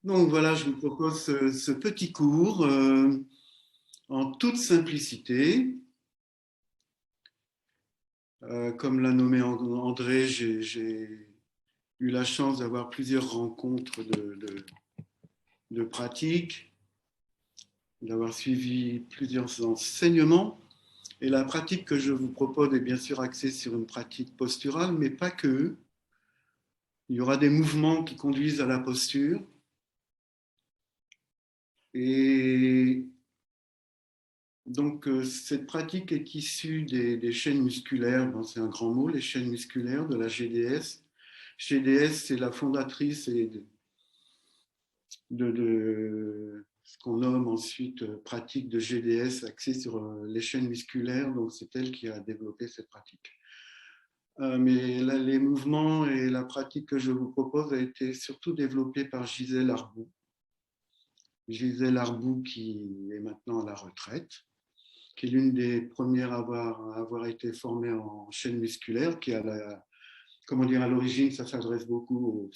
Donc voilà, je vous propose ce petit cours en toute simplicité. Comme l'a nommé André, j'ai eu la chance d'avoir plusieurs rencontres de pratique, d'avoir suivi plusieurs enseignements. Et la pratique que je vous propose est bien sûr axée sur une pratique posturale, mais pas que. Il y aura des mouvements qui conduisent à la posture. Et donc, cette pratique est issue des chaînes musculaires, bon, c'est un grand mot, les chaînes musculaires de la GDS. GDS, c'est la fondatrice de ce qu'on nomme ensuite pratique de GDS axée sur les chaînes musculaires, donc c'est elle qui a développé cette pratique. Mais là, les mouvements et la pratique que je vous propose a été surtout développée par Gisèle Arbou. Gisèle Arbou qui est maintenant à la retraite, qui est l'une des premières à avoir été formée en chaîne musculaire, qui a comment dire, à l'origine, ça s'adresse beaucoup aux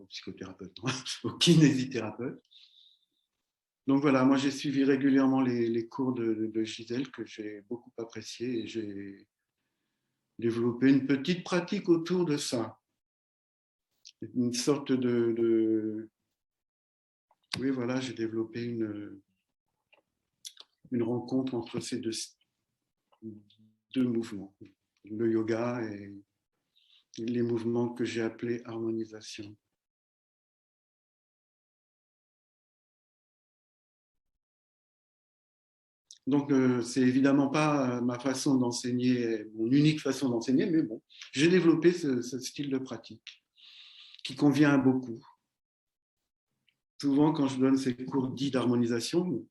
psychothérapeutes, non, aux kinésithérapeutes. Donc voilà, moi j'ai suivi régulièrement les cours de Gisèle que j'ai beaucoup apprécié et j'ai développé une petite pratique autour de ça. Une sorte oui voilà, j'ai développé une rencontre entre ces deux mouvements, le yoga et les mouvements que j'ai appelés harmonisation. Donc, c'est évidemment pas ma façon d'enseigner, mon unique façon d'enseigner, mais bon, j'ai développé ce style de pratique qui convient à beaucoup. Souvent, quand je donne ces cours dits d'harmonisation,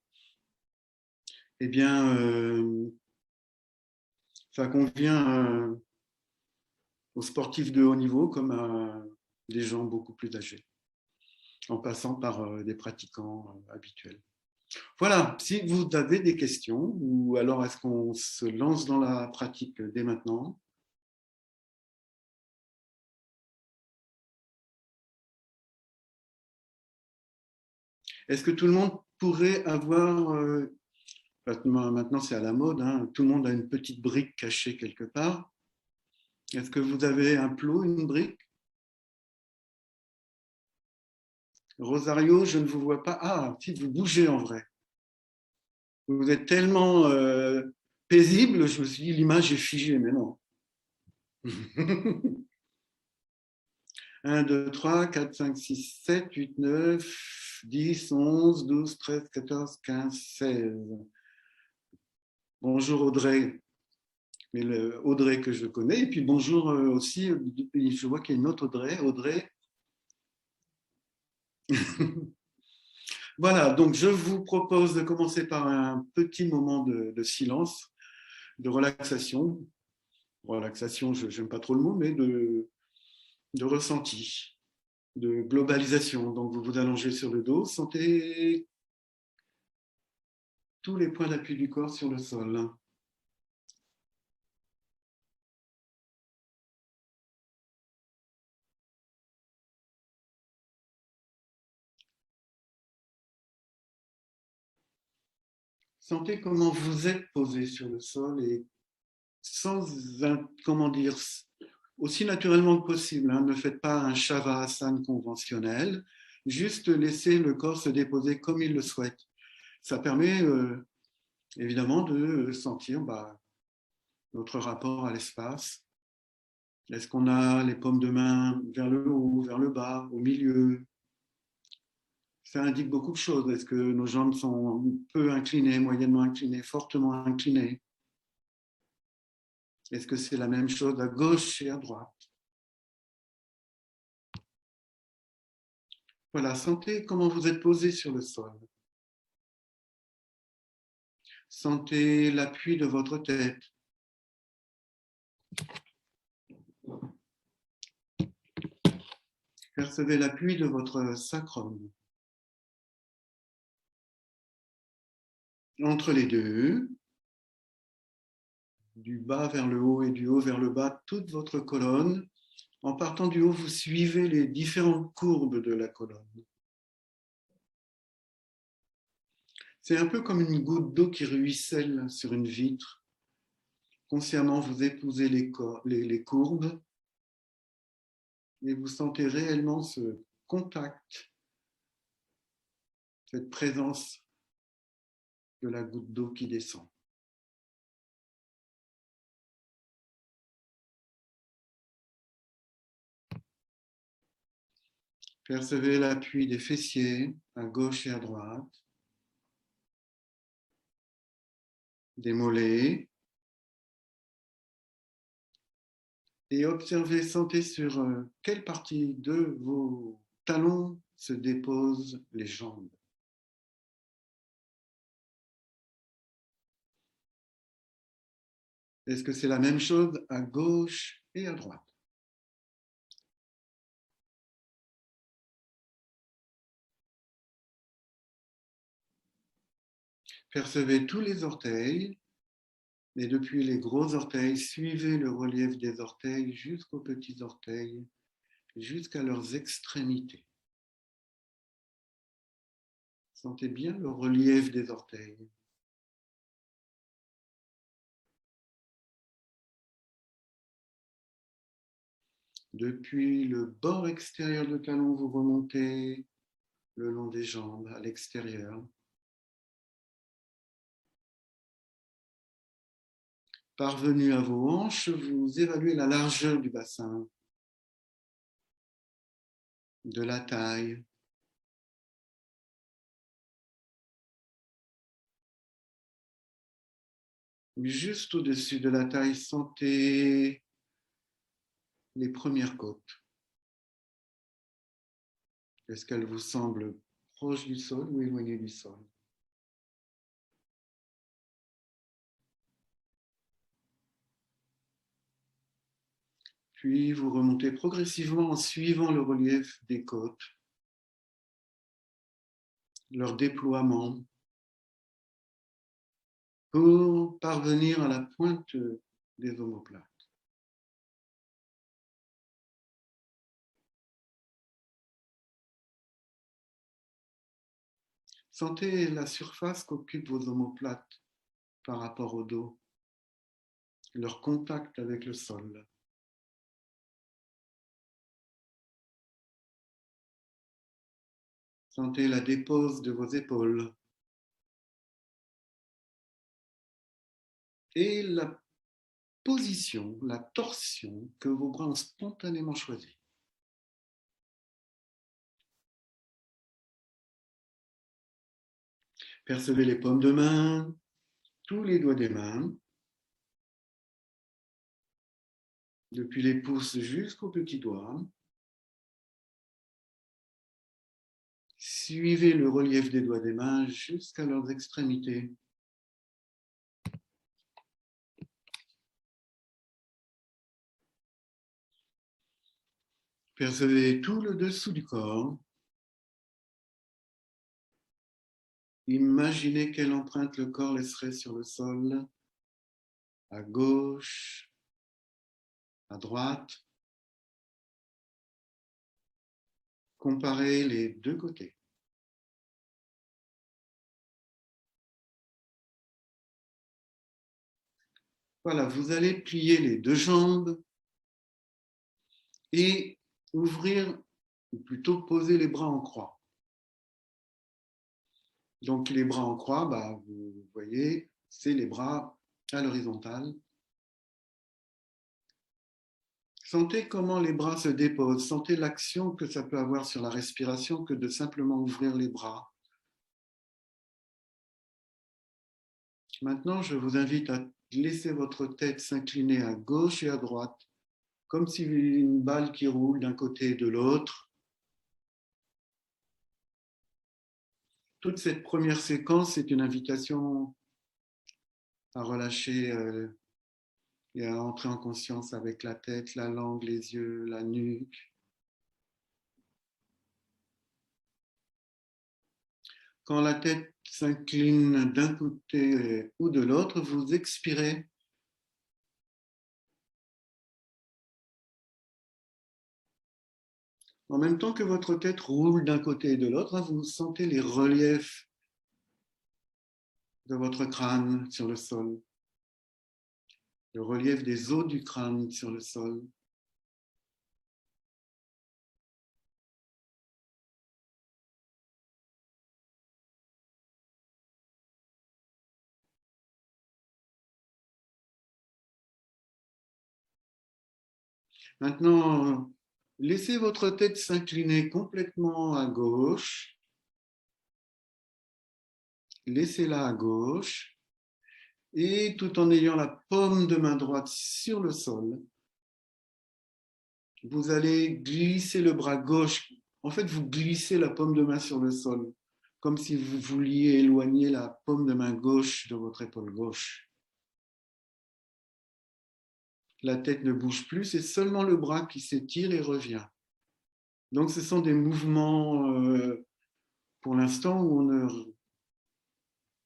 eh bien, ça convient aux sportifs de haut niveau comme à des gens beaucoup plus âgés, en passant par des pratiquants habituels. Voilà, si vous avez des questions, ou alors est-ce qu'on se lance dans la pratique dès maintenant? Est-ce que tout le monde pourrait avoir, maintenant c'est à la mode, hein, tout le monde a une petite brique cachée quelque part. Est-ce que vous avez un plot, une brique? Rosario, je ne vous vois pas. Ah, si vous bougez en vrai. Vous êtes tellement paisible, je me suis dit l'image est figée, mais non. 1, 2, 3, 4, 5, 6, 7, 8, 9, 10, 11, 12, 13, 14, 15, 16. Bonjour Audrey, mais le Audrey que je connais. Et puis bonjour aussi, je vois qu'il y a une autre Audrey. Audrey. Voilà, donc je vous propose de commencer par un petit moment de silence, de relaxation. Relaxation, je n'aime pas trop le mot, mais de ressenti, de globalisation. Donc vous vous allongez sur le dos, sentez tous les points d'appui du corps sur le sol. Sentez comment vous êtes posé sur le sol et sans, comment dire, aussi naturellement que possible. Hein, ne faites pas un shavasana conventionnel, juste laissez le corps se déposer comme il le souhaite. Ça permet évidemment de sentir notre rapport à l'espace. Est-ce qu'on a les paumes de main vers le haut, vers le bas, au milieu? Ça indique beaucoup de choses. Est-ce que nos jambes sont peu inclinées, moyennement inclinées, fortement inclinées? Est-ce que c'est la même chose à gauche et à droite? Voilà, sentez comment vous êtes posé sur le sol. Sentez l'appui de votre tête. Percevez l'appui de votre sacrum. Entre les deux, du bas vers le haut et du haut vers le bas, toute votre colonne. En partant du haut, vous suivez les différentes courbes de la colonne. C'est un peu comme une goutte d'eau qui ruisselle sur une vitre. Consciemment, vous épousez les courbes et vous sentez réellement ce contact, cette présence de la goutte d'eau qui descend. Percevez l'appui des fessiers à gauche et à droite, des mollets, et observez, sentez sur quelle partie de vos talons se déposent les jambes. Est-ce que c'est la même chose à gauche et à droite? Percevez tous les orteils, et depuis les gros orteils, suivez le relief des orteils jusqu'aux petits orteils, jusqu'à leurs extrémités. Sentez bien le relief des orteils. Depuis le bord extérieur du talon, vous remontez le long des jambes à l'extérieur. Parvenu à vos hanches, vous évaluez la largeur du bassin, de la taille. Juste au-dessus de la taille, sentez les premières côtes. Est-ce qu'elles vous semblent proches du sol ou éloignées du sol? Puis vous remontez progressivement en suivant le relief des côtes, leur déploiement, pour parvenir à la pointe des omoplates. Sentez la surface qu'occupent vos omoplates par rapport au dos, leur contact avec le sol. Sentez la dépose de vos épaules et la position, la torsion que vos bras ont spontanément choisie. Percevez les paumes de main, tous les doigts des mains, depuis les pouces jusqu'aux petits doigts. Suivez le relief des doigts des mains jusqu'à leurs extrémités. Percevez tout le dessous du corps. Imaginez quelle empreinte le corps laisserait sur le sol, à gauche, à droite. Comparez les deux côtés. Voilà, vous allez plier les deux jambes et ouvrir, ou plutôt poser les bras en croix. Donc les bras en croix, vous voyez, c'est les bras à l'horizontale. Sentez comment les bras se déposent, sentez l'action que ça peut avoir sur la respiration que de simplement ouvrir les bras. Maintenant, je vous invite à laisser votre tête s'incliner à gauche et à droite, comme si une balle qui roule d'un côté et de l'autre. Toute cette première séquence est une invitation à relâcher et à entrer en conscience avec la tête, la langue, les yeux, la nuque. Quand la tête s'incline d'un côté ou de l'autre, vous expirez. En même temps que votre tête roule d'un côté et de l'autre, vous sentez les reliefs de votre crâne sur le sol, le relief des os du crâne sur le sol. Maintenant, laissez votre tête s'incliner complètement à gauche. Laissez-la à gauche. Et tout en ayant la paume de main droite sur le sol, vous allez glisser le bras gauche. En fait, vous glissez la paume de main sur le sol, comme si vous vouliez éloigner la paume de main gauche de votre épaule gauche. La tête ne bouge plus, c'est seulement le bras qui s'étire et revient. Donc, ce sont des mouvements, pour l'instant, où on ne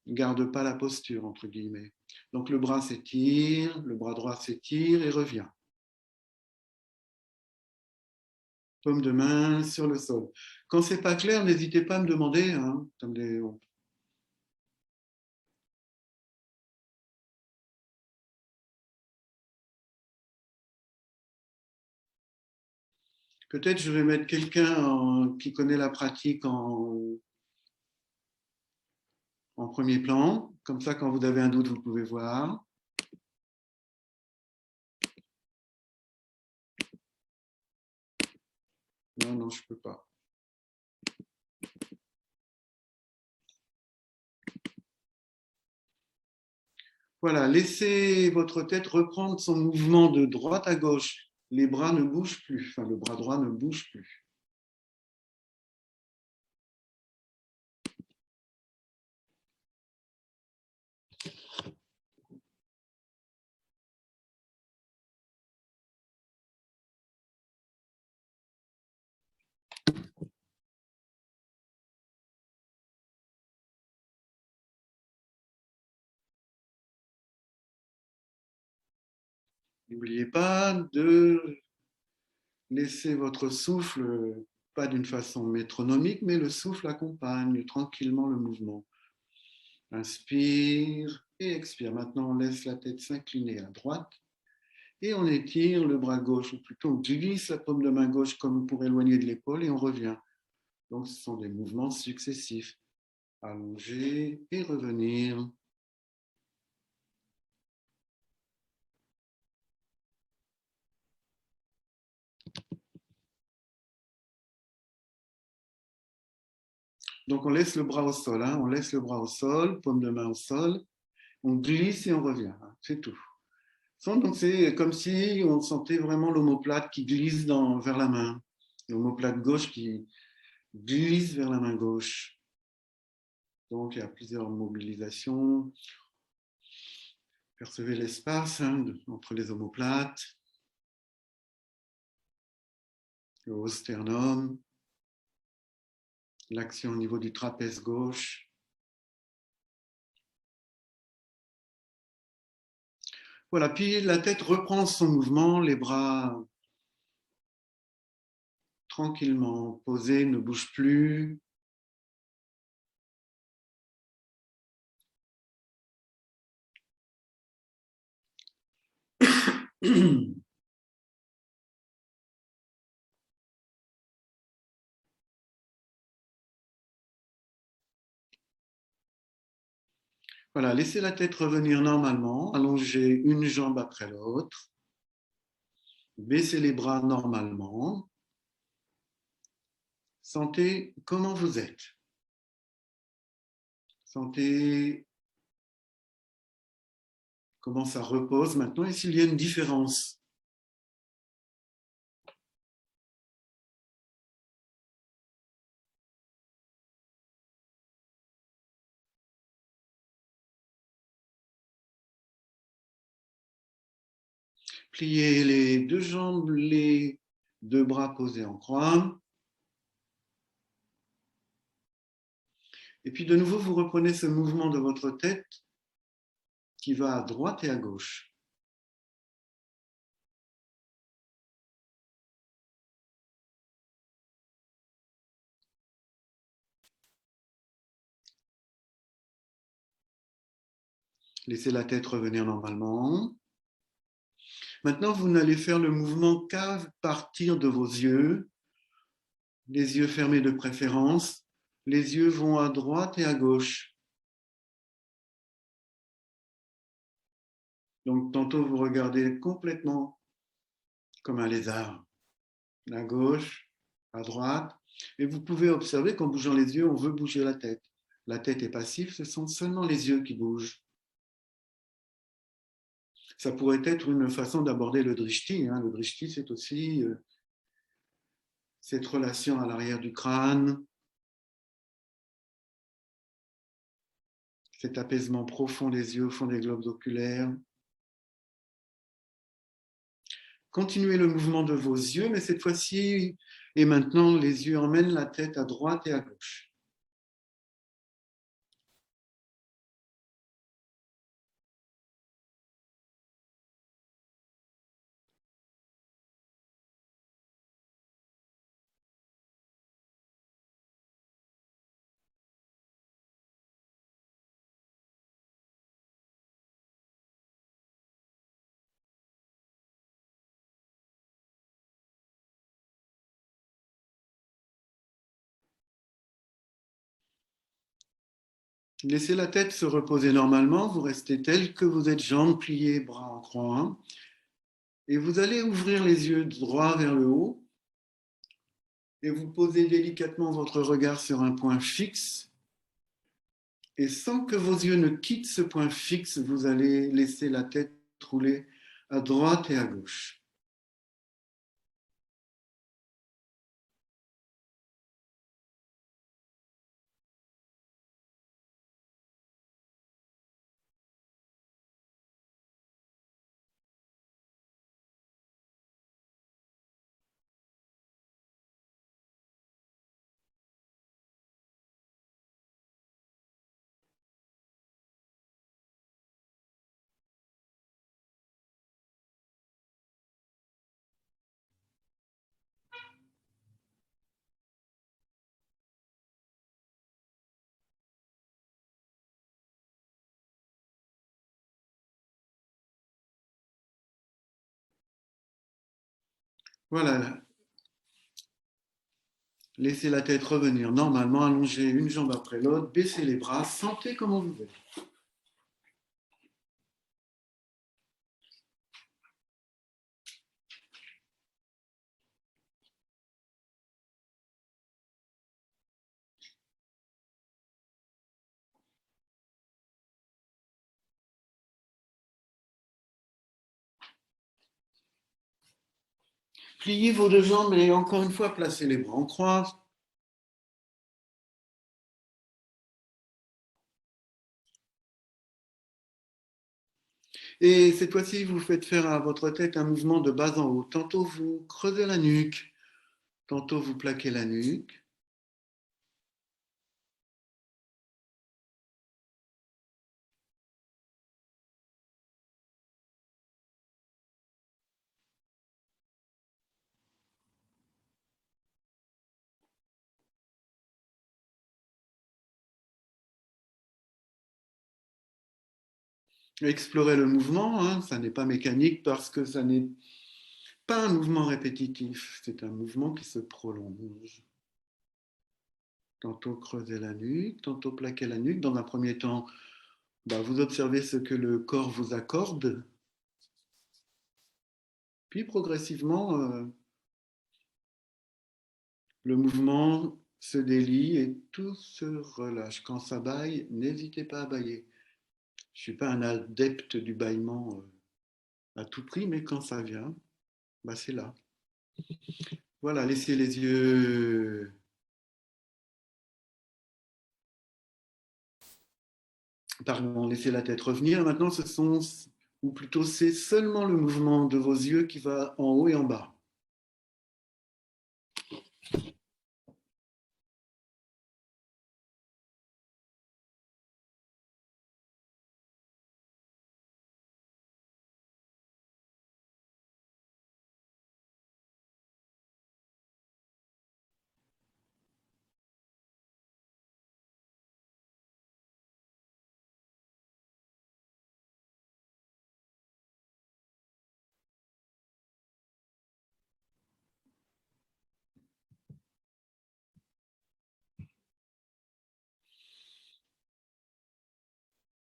garde pas la posture, entre guillemets. Donc, le bras s'étire, le bras droit s'étire et revient. Paume de main sur le sol. Quand c'est pas clair, n'hésitez pas à me demander. Hein, peut-être je vais mettre quelqu'un qui connaît la pratique en premier plan. Comme ça, quand vous avez un doute, vous pouvez voir. Non, non, je ne peux pas. Voilà, laissez votre tête reprendre son mouvement de droite à gauche. Les bras ne bougent plus, enfin le bras droit ne bouge plus. N'oubliez pas de laisser votre souffle, pas d'une façon métronomique, mais le souffle accompagne tranquillement le mouvement. Inspire et expire. Maintenant, on laisse la tête s'incliner à droite et on étire le bras gauche, ou plutôt on glisse la paume de main gauche comme pour éloigner de l'épaule et on revient. Donc, ce sont des mouvements successifs. Allonger et revenir. Donc, on laisse le bras au sol. Hein. On laisse le bras au sol, paume de main au sol. On glisse et on revient. Hein. C'est tout. Donc, c'est comme si on sentait vraiment l'omoplate qui glisse vers la main. L'omoplate gauche qui glisse vers la main gauche. Donc, il y a plusieurs mobilisations. Percevez l'espace hein, entre les omoplates, le haut sternum, l'action au niveau du trapèze gauche. Voilà, puis la tête reprend son mouvement, les bras tranquillement posés, ne bougent plus. Voilà, laissez la tête revenir normalement, allongez une jambe après l'autre, baissez les bras normalement, sentez comment vous êtes. Sentez comment ça repose maintenant et s'il y a une différence. Pliez les deux jambes, les deux bras posés en croix. Et puis de nouveau, vous reprenez ce mouvement de votre tête qui va à droite et à gauche. Laissez la tête revenir normalement. Maintenant, vous n'allez faire le mouvement qu'à partir de vos yeux, les yeux fermés de préférence. Les yeux vont à droite et à gauche. Donc, tantôt, vous regardez complètement comme un lézard, à gauche, à droite. Et vous pouvez observer qu'en bougeant les yeux, on veut bouger la tête. La tête est passive, ce sont seulement les yeux qui bougent. Ça pourrait être une façon d'aborder le drishti. Hein. Le drishti, c'est aussi cette relation à l'arrière du crâne, cet apaisement profond des yeux au fond des globes oculaires. Continuez le mouvement de vos yeux, mais cette fois-ci, et maintenant, les yeux emmènent la tête à droite et à gauche. Laissez la tête se reposer normalement, vous restez tel que vous êtes, jambes pliées, bras en croix, et vous allez ouvrir les yeux droit vers le haut, et vous posez délicatement votre regard sur un point fixe, et sans que vos yeux ne quittent ce point fixe, vous allez laisser la tête rouler à droite et à gauche. Voilà, laissez la tête revenir normalement, allongez une jambe après l'autre, baissez les bras, sentez comment vous êtes. Pliez vos deux jambes et encore une fois, placez les bras en croix. Et cette fois-ci, vous faites faire à votre tête un mouvement de bas en haut. Tantôt vous creusez la nuque, tantôt vous plaquez la nuque. Explorez le mouvement, hein, ça n'est pas mécanique parce que ça n'est pas un mouvement répétitif, c'est un mouvement qui se prolonge. Tantôt creuser la nuque, tantôt plaquer la nuque. Dans un premier temps, vous observez ce que le corps vous accorde, puis progressivement, le mouvement se délie et tout se relâche. Quand ça bâille, n'hésitez pas à bâiller. Je ne suis pas un adepte du bâillement à tout prix, mais quand ça vient, c'est là. Voilà, laissez les yeux, pardon, laissez la tête revenir. Maintenant, ce sont, ou plutôt c'est seulement le mouvement de vos yeux qui va en haut et en bas.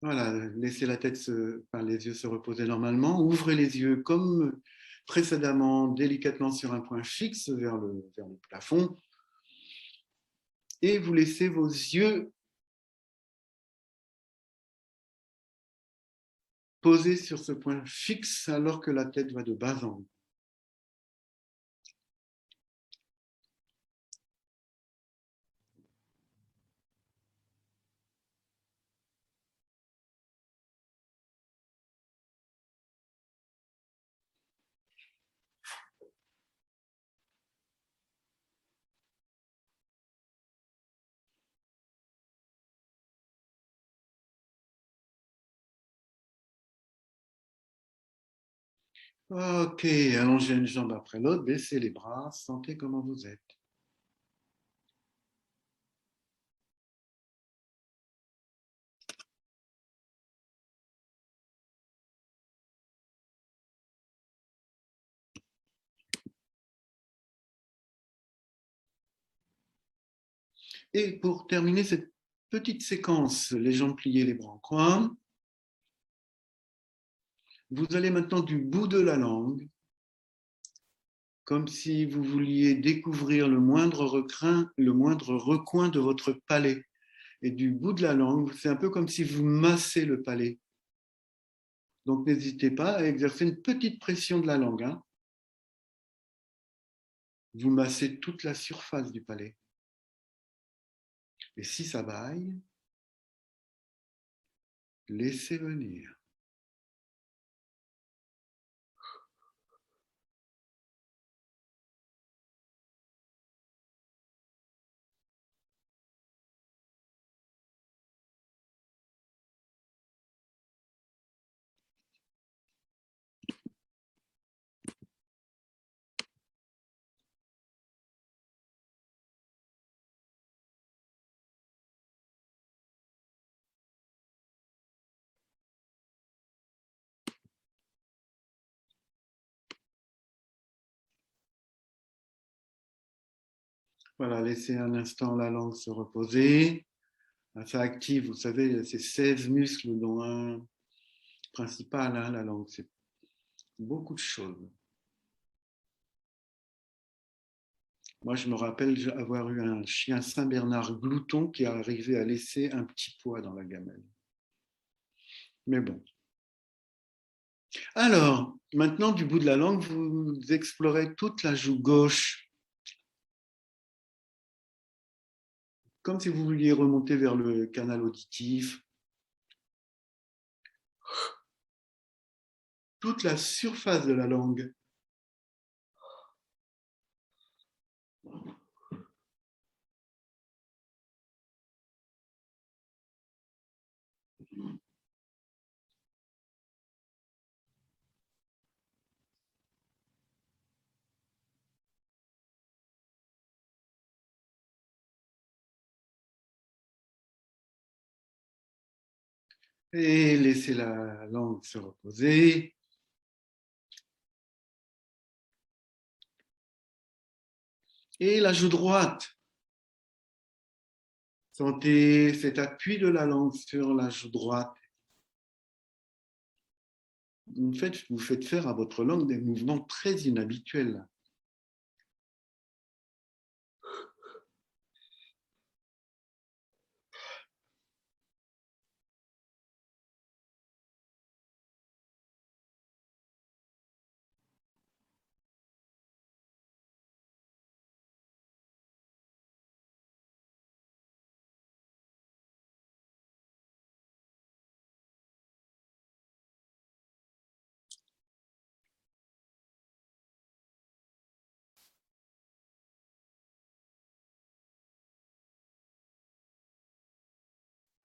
Voilà, laissez la tête, les yeux se reposer normalement. Ouvrez les yeux comme précédemment, délicatement sur un point fixe vers le plafond. Et vous laissez vos yeux posés sur ce point fixe alors que la tête va de bas en haut. Ok, allongez une jambe après l'autre, baissez les bras, sentez comment vous êtes. Et pour terminer cette petite séquence, les jambes pliées, les bras en croix, vous allez maintenant du bout de la langue, comme si vous vouliez découvrir le moindre recoin de votre palais. Et du bout de la langue, c'est un peu comme si vous massez le palais. Donc n'hésitez pas à exercer une petite pression de la langue. Hein. Vous massez toute la surface du palais. Et si ça baille, laissez venir. Voilà, laissez un instant la langue se reposer. Ça active, vous savez, ces 16 muscles dont un principal, hein, la langue. C'est beaucoup de choses. Moi, je me rappelle avoir eu un chien Saint-Bernard glouton qui arrivait à laisser un petit pois dans la gamelle. Mais bon. Alors, maintenant, du bout de la langue, vous explorez toute la joue gauche, comme si vous vouliez remonter vers le canal auditif. Toute la surface de la langue. Et laissez la langue se reposer. Et la joue droite. Sentez cet appui de la langue sur la joue droite. Vous faites faire à votre langue des mouvements très inhabituels.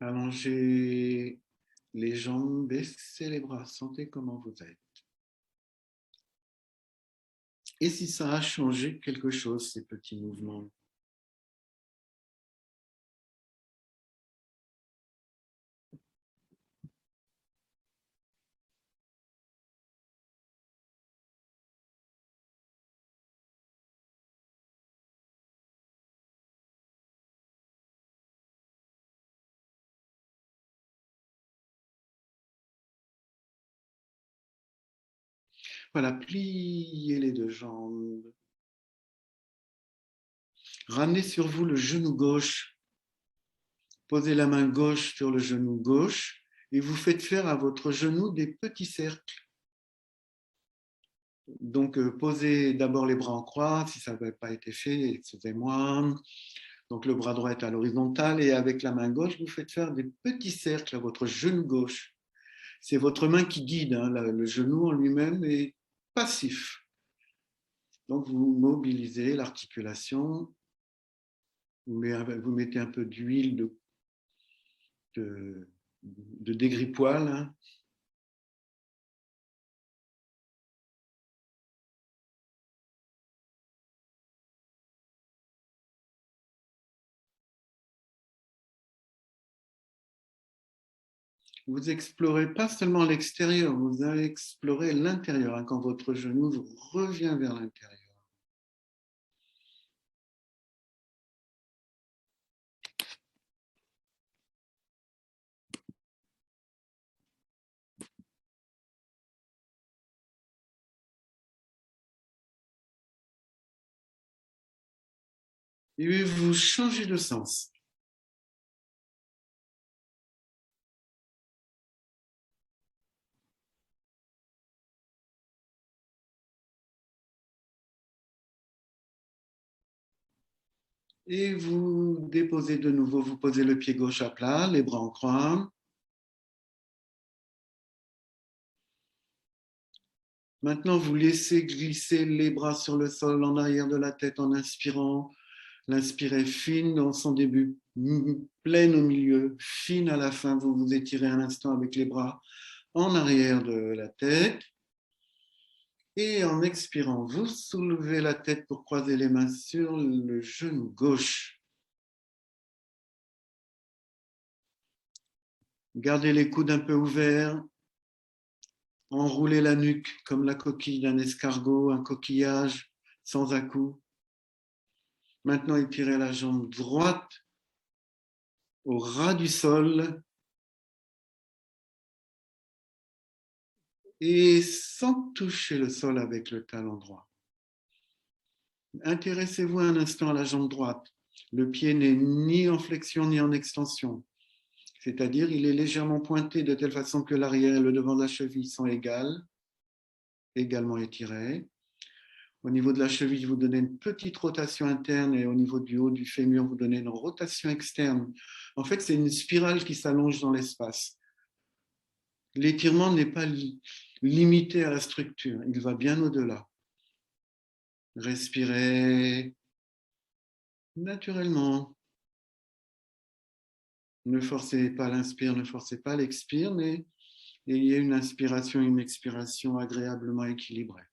Allongez les jambes, baissez les bras, sentez comment vous êtes. Et si ça a changé quelque chose, ces petits mouvements? Voilà, pliez les deux jambes. Ramenez sur vous le genou gauche. Posez la main gauche sur le genou gauche et vous faites faire à votre genou des petits cercles. Donc, posez d'abord les bras en croix, si ça n'avait pas été fait, excusez-moi. Donc, le bras droit est à l'horizontale et avec la main gauche, vous faites faire des petits cercles à votre genou gauche. C'est votre main qui guide, hein, le genou en lui-même est passif. Donc, vous mobilisez l'articulation, vous mettez un peu d'huile de dégrippoil, hein. Vous explorez pas seulement l'extérieur, vous allez explorer l'intérieur, hein, quand votre genou revient vers l'intérieur. Et vous changez de sens. Et vous déposez de nouveau, vous posez le pied gauche à plat, les bras en croix. Maintenant, vous laissez glisser les bras sur le sol en arrière de la tête en inspirant. L'inspire est fine dans son début, pleine au milieu, fine à la fin. Vous vous étirez un instant avec les bras en arrière de la tête. Et en expirant, vous soulevez la tête pour croiser les mains sur le genou gauche. Gardez les coudes un peu ouverts. Enroulez la nuque comme la coquille d'un escargot, un coquillage sans à-coups. Maintenant, étirez la jambe droite au ras du sol et sans toucher le sol avec le talon droit. Intéressez-vous un instant à la jambe droite. Le pied n'est ni en flexion ni en extension. C'est-à-dire, il est légèrement pointé de telle façon que l'arrière et le devant de la cheville sont également étirés. Au niveau de la cheville, vous donnez une petite rotation interne et au niveau du haut du fémur, vous donnez une rotation externe. En fait, c'est une spirale qui s'allonge dans l'espace. L'étirement n'est pas limité à la structure, il va bien au-delà. Respirez naturellement. Ne forcez pas l'inspire, ne forcez pas l'expire, mais ayez une inspiration et une expiration agréablement équilibrées.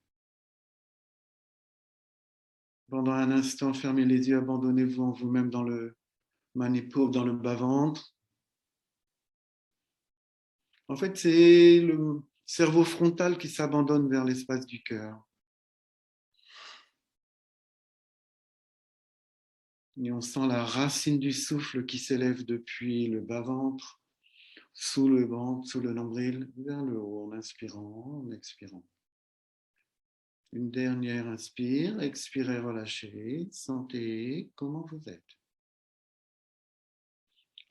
Pendant un instant, fermez les yeux, abandonnez-vous en vous-même dans le manipur, dans le bas-ventre. En fait, c'est le cerveau frontal qui s'abandonne vers l'espace du cœur. Et on sent la racine du souffle qui s'élève depuis le bas-ventre, sous le ventre, sous le nombril, vers le haut, en inspirant, en expirant. Une dernière inspire, expirez, relâchez, sentez comment vous êtes.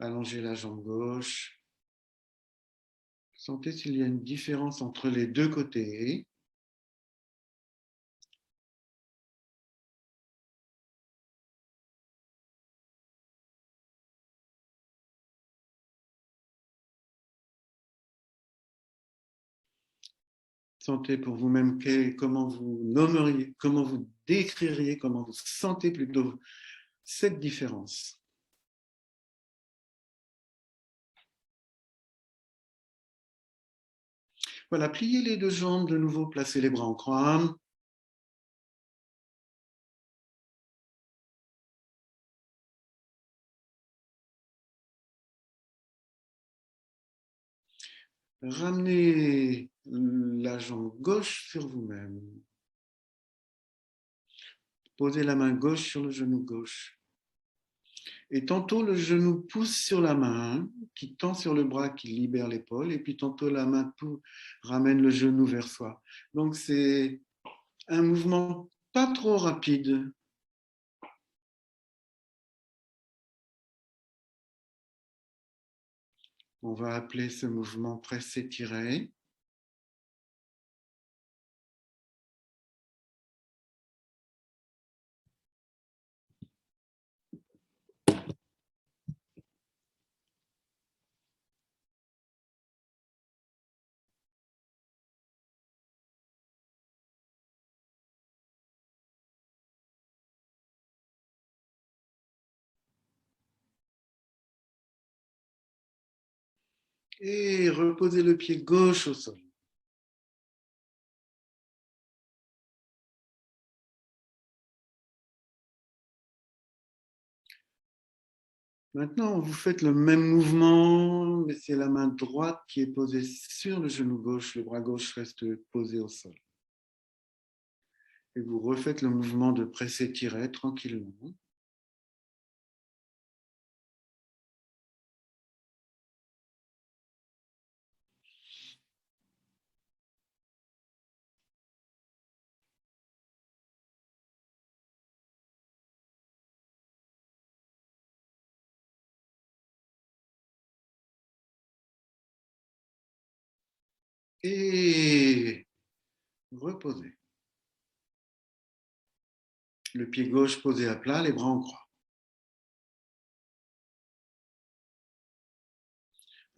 Allongez la jambe gauche. Sentez s'il y a une différence entre les deux côtés. Sentez pour vous-même comment vous nommeriez, comment vous décririez, comment vous sentez plutôt cette différence. Voilà, pliez les deux jambes de nouveau, placez les bras en croix. Ramenez la jambe gauche sur vous-même. Posez la main gauche sur le genou gauche. Et tantôt, le genou pousse sur la main, qui tend sur le bras, qui libère l'épaule, et puis tantôt, la main ramène le genou vers soi. Donc, c'est un mouvement pas trop rapide. On va appeler ce mouvement presse-étiré. Et reposez le pied gauche au sol. Maintenant, vous faites le même mouvement, mais c'est la main droite qui est posée sur le genou gauche, le bras gauche reste posé au sol. Et vous refaites le mouvement de presse-étirer tranquillement. Et reposez. Le pied gauche posé à plat, les bras en croix.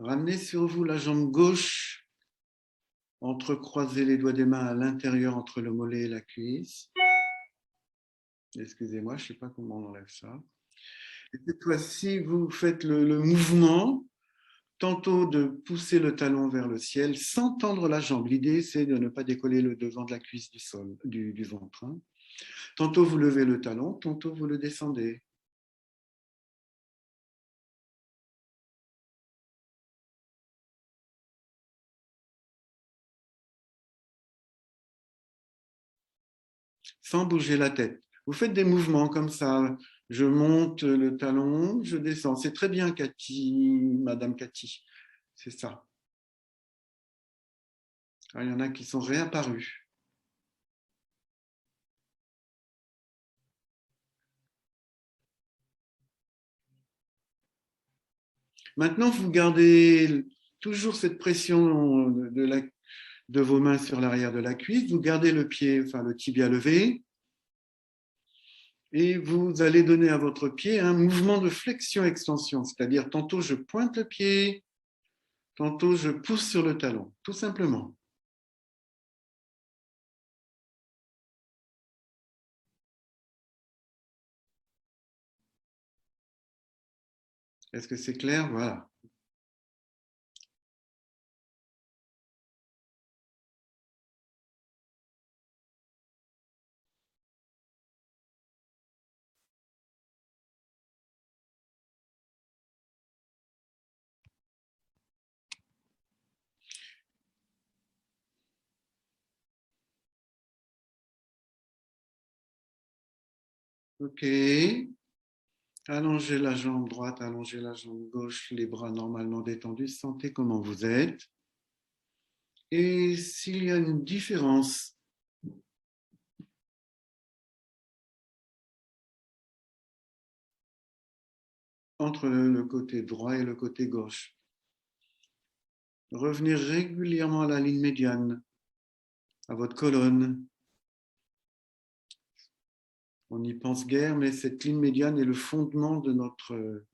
Ramenez sur vous la jambe gauche, entrecroisez les doigts des mains à l'intérieur entre le mollet et la cuisse. Excusez-moi, je ne sais pas comment on enlève ça. Et cette fois-ci, vous faites le mouvement, tantôt de pousser le talon vers le ciel sans tendre la jambe. L'idée, c'est de ne pas décoller le devant de la cuisse du sol, du ventre. Hein. Tantôt vous levez le talon, tantôt vous le descendez. Sans bouger la tête. Vous faites des mouvements comme ça. Je monte le talon, je descends. C'est très bien, Cathy, Madame Cathy. C'est ça. Ah, il y en a qui sont réapparus. Maintenant, vous gardez toujours cette pression de vos mains sur l'arrière de la cuisse. Vous gardez le pied, enfin le tibia levé. Et vous allez donner à votre pied un mouvement de flexion-extension. C'est-à-dire, tantôt je pointe le pied, tantôt je pousse sur le talon. Tout simplement. Est-ce que c'est clair? Voilà. OK. Allongez la jambe droite, allongez la jambe gauche, les bras normalement détendus. Sentez comment vous êtes. Et s'il y a une différence entre le côté droit et le côté gauche, revenez régulièrement à la ligne médiane, à votre colonne. On n'y pense guère, mais cette ligne médiane est le fondement de notre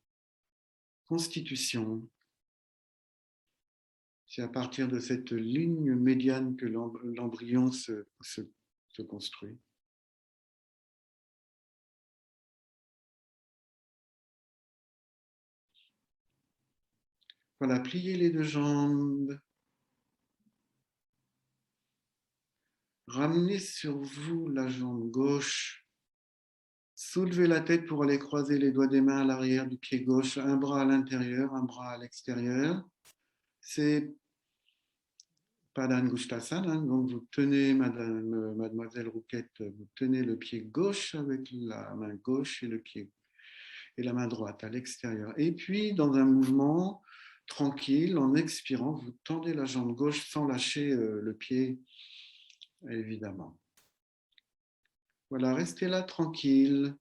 constitution. C'est à partir de cette ligne médiane que l'embryon se construit. Voilà, pliez les deux jambes. Ramenez sur vous la jambe gauche. Soulevez la tête pour aller croiser les doigts des mains à l'arrière du pied gauche, un bras à l'intérieur, un bras à l'extérieur. C'est Padangusthasana, hein, donc vous tenez, mademoiselle Rouquette, vous tenez le pied gauche avec la main gauche et le pied. et la main droite à l'extérieur. Et puis, dans un mouvement tranquille, en expirant, vous tendez la jambe gauche sans lâcher le pied, évidemment. Voilà, restez là tranquille.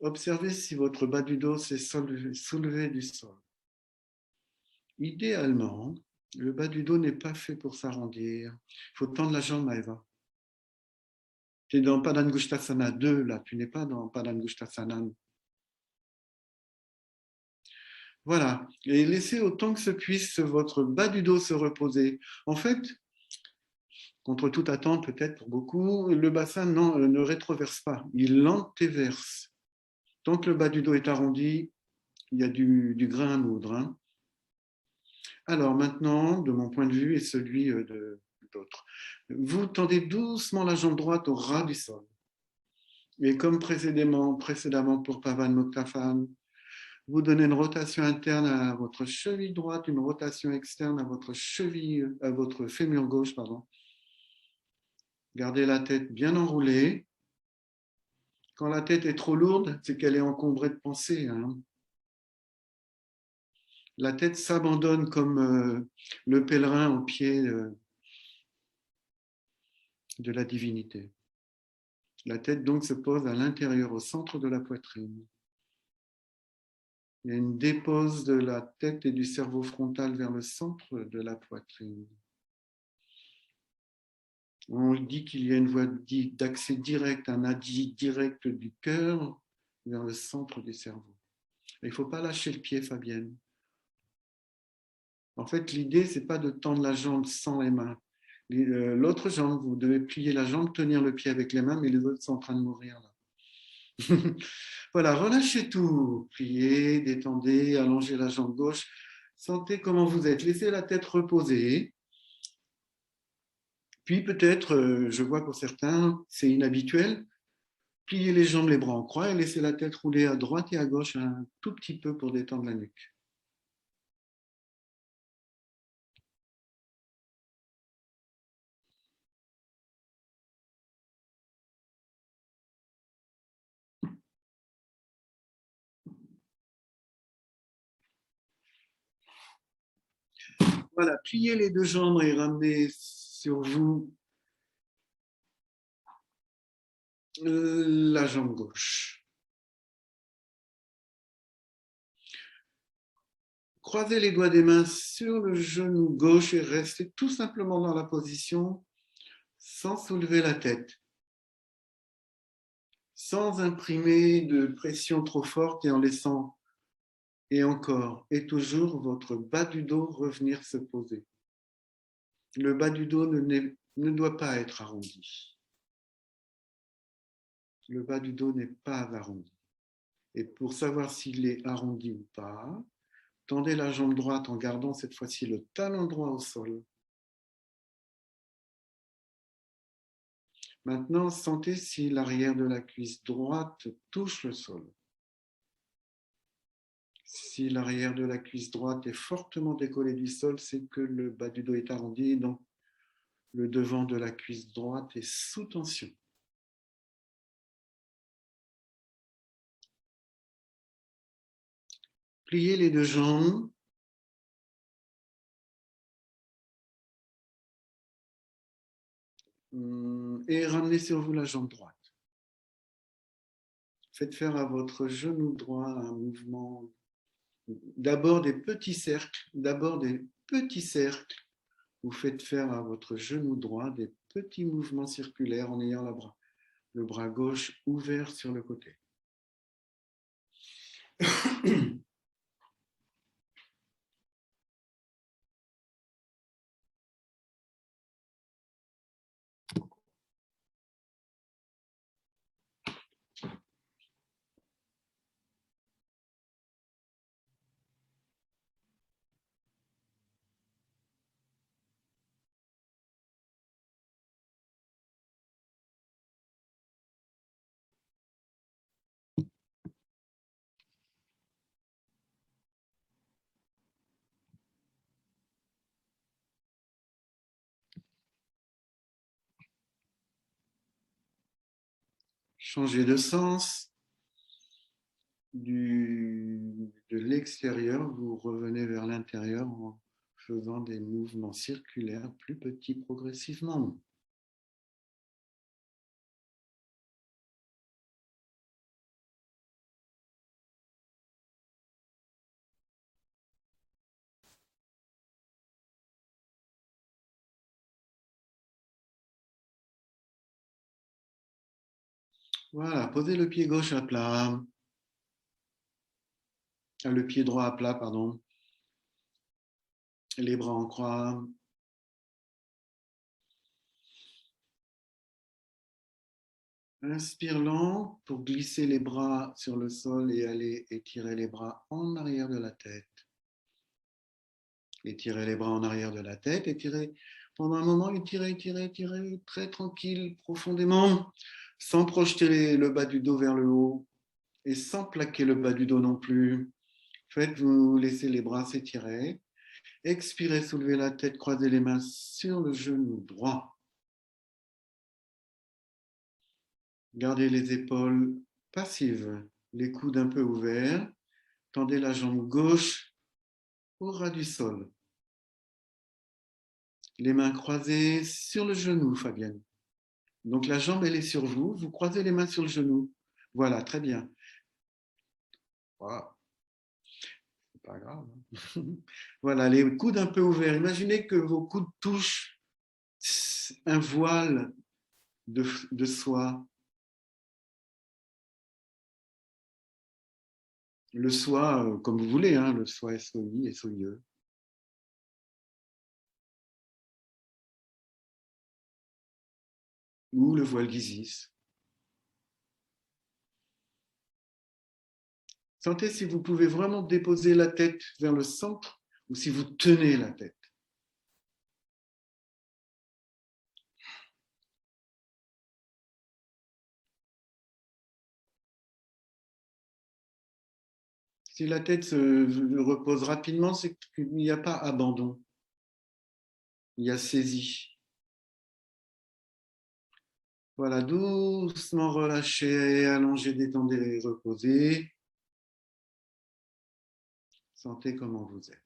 Observez si votre bas du dos s'est soulevé du sol. Idéalement, le bas du dos n'est pas fait pour s'arrondir. Il faut tendre la jambe, Maëva. Tu es dans Padangusthasana 2, là. Tu n'es pas dans Padangusthasana. Voilà. Et laissez autant que se puisse votre bas du dos se reposer. En fait, contre toute attente, peut-être pour beaucoup, le bassin ne rétroverse pas. Il antéverse. Tant que le bas du dos est arrondi, il y a du grain à moudre. Hein. Alors maintenant, de mon point de vue et celui d'autres, vous tendez doucement la jambe droite au ras du sol. Et comme précédemment pour Pavan Muktavan, vous donnez une rotation interne à votre cheville droite, une rotation externe à votre fémur gauche, pardon. Gardez la tête bien enroulée. Quand la tête est trop lourde, c'est qu'elle est encombrée de pensées. Hein. La tête s'abandonne comme le pèlerin au pied de la divinité. La tête donc se pose à l'intérieur, au centre de la poitrine. Il y a une dépose de la tête et du cerveau frontal vers le centre de la poitrine. On dit qu'il y a une voie d'accès direct, un adi direct du cœur vers le centre du cerveau. Il ne faut pas lâcher le pied, Fabienne. En fait, l'idée, ce n'est pas de tendre la jambe sans les mains. L'autre jambe, vous devez plier la jambe, tenir le pied avec les mains, mais les autres sont en train de mourir là. Voilà, relâchez tout. Pliez, détendez, allongez la jambe gauche. Sentez comment vous êtes. Laissez la tête reposer. Puis peut-être, je vois pour certains, c'est inhabituel, pliez les jambes, les bras en croix et laissez la tête rouler à droite et à gauche un tout petit peu pour détendre la nuque. Voilà, pliez les deux jambes et ramenez sur vous la jambe gauche. Croisez les doigts des mains sur le genou gauche et restez tout simplement dans la position sans soulever la tête, sans imprimer de pression trop forte et en laissant et encore et toujours votre bas du dos revenir se poser. Le bas du dos ne doit pas être arrondi. Le bas du dos n'est pas arrondi. Et pour savoir s'il est arrondi ou pas, tendez la jambe droite en gardant cette fois-ci le talon droit au sol. Maintenant, sentez si l'arrière de la cuisse droite touche le sol. Si l'arrière de la cuisse droite est fortement décollé du sol, c'est que le bas du dos est arrondi, donc le devant de la cuisse droite est sous tension. Pliez les deux jambes. Et ramenez sur vous la jambe droite. Faites faire à votre genou droit un mouvement, d'abord des petits cercles, Vous faites faire à votre genou droit des petits mouvements circulaires en ayant le bras gauche ouvert sur le côté. Changez de sens. de l'extérieur, vous revenez vers l'intérieur en faisant des mouvements circulaires plus petits progressivement. Voilà, posez le pied gauche à plat, le pied droit à plat, pardon, les bras en croix. Inspire lent pour glisser les bras sur le sol et aller étirer les bras en arrière de la tête. Étirez les bras en arrière de la tête, étirez pendant un moment, étirez, étirez, étirez, très tranquille, profondément, sans projeter le bas du dos vers le haut et sans plaquer le bas du dos non plus. Faites-vous laisser les bras s'étirer. Expirez, soulevez la tête, croisez les mains sur le genou droit. Gardez les épaules passives, les coudes un peu ouverts. Tendez la jambe gauche au ras du sol. Les mains croisées sur le genou, Fabienne. Donc la jambe, elle est sur vous. Vous croisez les mains sur le genou. Voilà, très bien. Wow, c'est pas grave. Voilà, les coudes un peu ouverts. Imaginez que vos coudes touchent un voile de soie. Le soie, comme vous voulez, hein, le soie SOI et soyeux. Ou le voile d'Isis. Sentez si vous pouvez vraiment déposer la tête vers le centre ou si vous tenez la tête. Si la tête se repose rapidement, c'est qu'il n'y a pas abandon, il y a saisie. Voilà, doucement relâchez, allongez, détendez, reposez. Sentez comment vous êtes.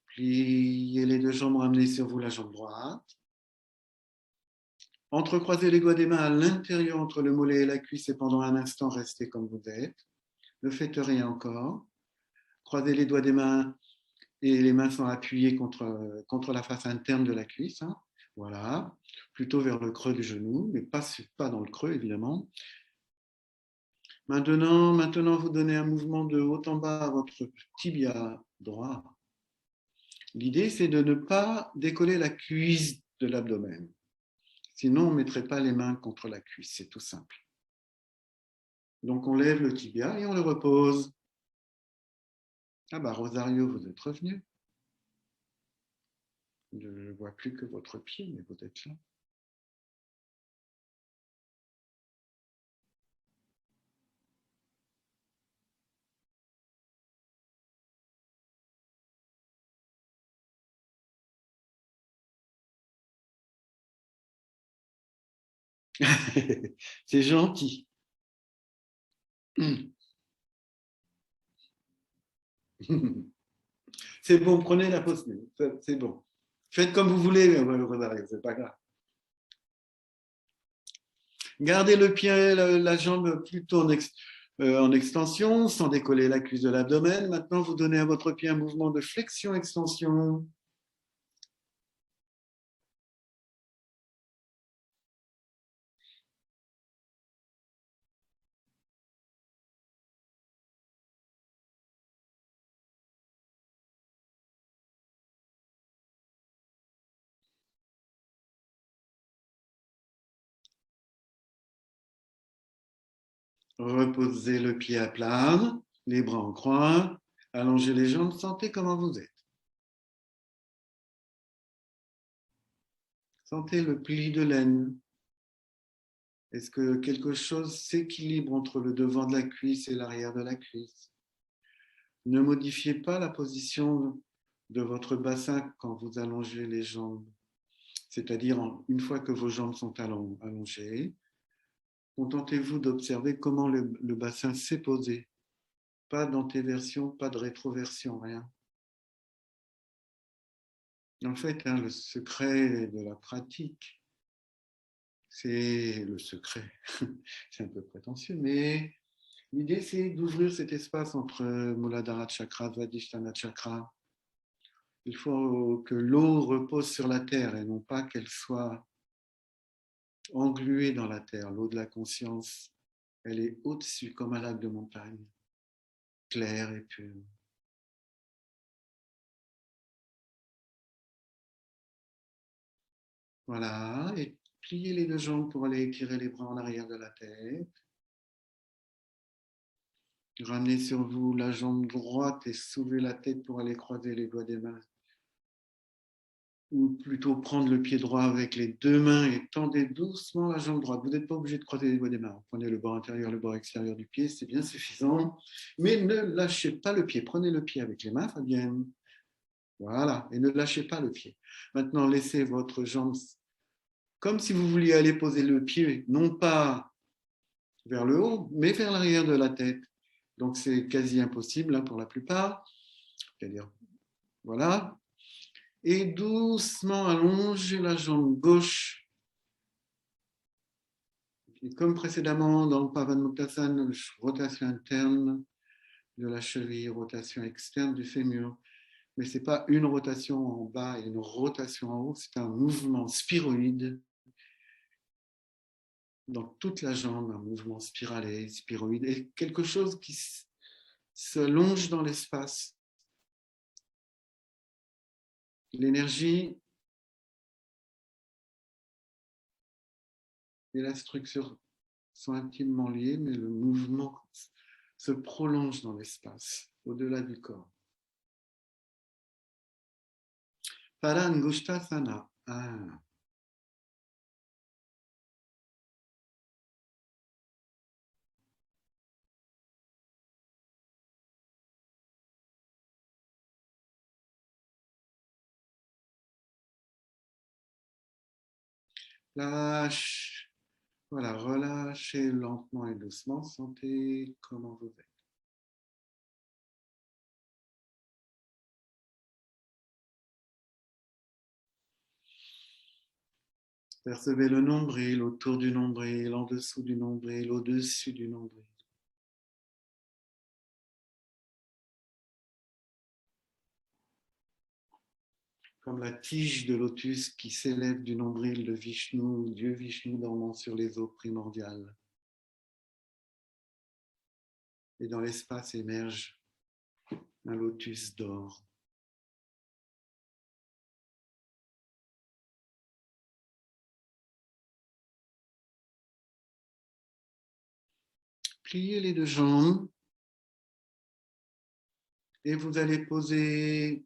Pliez les deux jambes, ramenez sur vous la jambe droite. Entrecroisez les doigts des mains à l'intérieur entre le mollet et la cuisse et pendant un instant, restez comme vous êtes. Ne faites rien encore. Croisez les doigts des mains et les mains sont appuyées contre la face interne de la cuisse. Hein. Voilà, plutôt vers le creux du genou, mais pas dans le creux évidemment. Maintenant, vous donnez un mouvement de haut en bas à votre tibia droit. L'idée, c'est de ne pas décoller la cuisse de l'abdomen. Sinon, on ne mettrait pas les mains contre la cuisse, c'est tout simple. Donc, on lève le tibia et on le repose. Ah bah, Rosario, vous êtes revenu. Je ne vois plus que votre pied, mais vous êtes là. C'est gentil. C'est bon, prenez la pause. C'est bon. Faites comme vous voulez, Rosario, c'est pas grave. Gardez le pied, la jambe plutôt en extension, sans décoller la cuisse de l'abdomen. Maintenant, vous donnez à votre pied un mouvement de flexion-extension. Reposez le pied à plat, les bras en croix, allongez les jambes, sentez comment vous êtes. Sentez le pli de laine. Est-ce que quelque chose s'équilibre entre le devant de la cuisse et l'arrière de la cuisse? Ne modifiez pas la position de votre bassin quand vous allongez les jambes. C'est-à-dire, une fois que vos jambes sont allongées, contentez-vous d'observer comment le bassin s'est posé. Pas d'antéversion, pas de rétroversion, rien. En fait, hein, le secret de la pratique, c'est le secret. C'est un peu prétentieux, mais l'idée, c'est d'ouvrir cet espace entre Muladhara Chakra, Svadhisthana Chakra. Il faut que l'eau repose sur la terre et non pas qu'elle soit engluée dans la terre. L'eau de la conscience, elle est au-dessus, comme un lac de montagne, clair et pur. Voilà, et pliez les deux jambes pour aller étirer les bras en arrière de la tête. Ramenez sur vous la jambe droite et soulevez la tête pour aller croiser les doigts des mains. Ou plutôt prendre le pied droit avec les deux mains et tendez doucement la jambe droite. Vous n'êtes pas obligé de croiser les doigts des mains. Prenez le bord intérieur, le bord extérieur du pied, c'est bien suffisant. Mais ne lâchez pas le pied. Prenez le pied avec les mains, Fabienne. Voilà, et ne lâchez pas le pied. Maintenant, laissez votre jambe comme si vous vouliez aller poser le pied, non pas vers le haut, mais vers l'arrière de la tête. Donc, c'est quasi impossible hein, pour la plupart. C'est-à-dire, voilà. Et doucement allongez la jambe gauche. Et comme précédemment dans le Pavanmuktasana, rotation interne de la cheville, rotation externe du fémur. Mais ce n'est pas une rotation en bas et une rotation en haut, c'est un mouvement spiroïde dans toute la jambe, un mouvement spiralé, spiroïde, et quelque chose qui se longe dans l'espace. L'énergie et la structure sont intimement liées, mais le mouvement se prolonge dans l'espace, au-delà du corps. Parangushtasana. Ah. Lâche. Voilà, relâchez lentement et doucement. Sentez comment vous êtes. Percevez le nombril, autour du nombril, en dessous du nombril, au-dessus du nombril. Comme la tige de lotus qui s'élève du nombril de Vishnu, Dieu Vishnu dormant sur les eaux primordiales. Et dans l'espace émerge un lotus d'or. Pliez les deux jambes et vous allez poser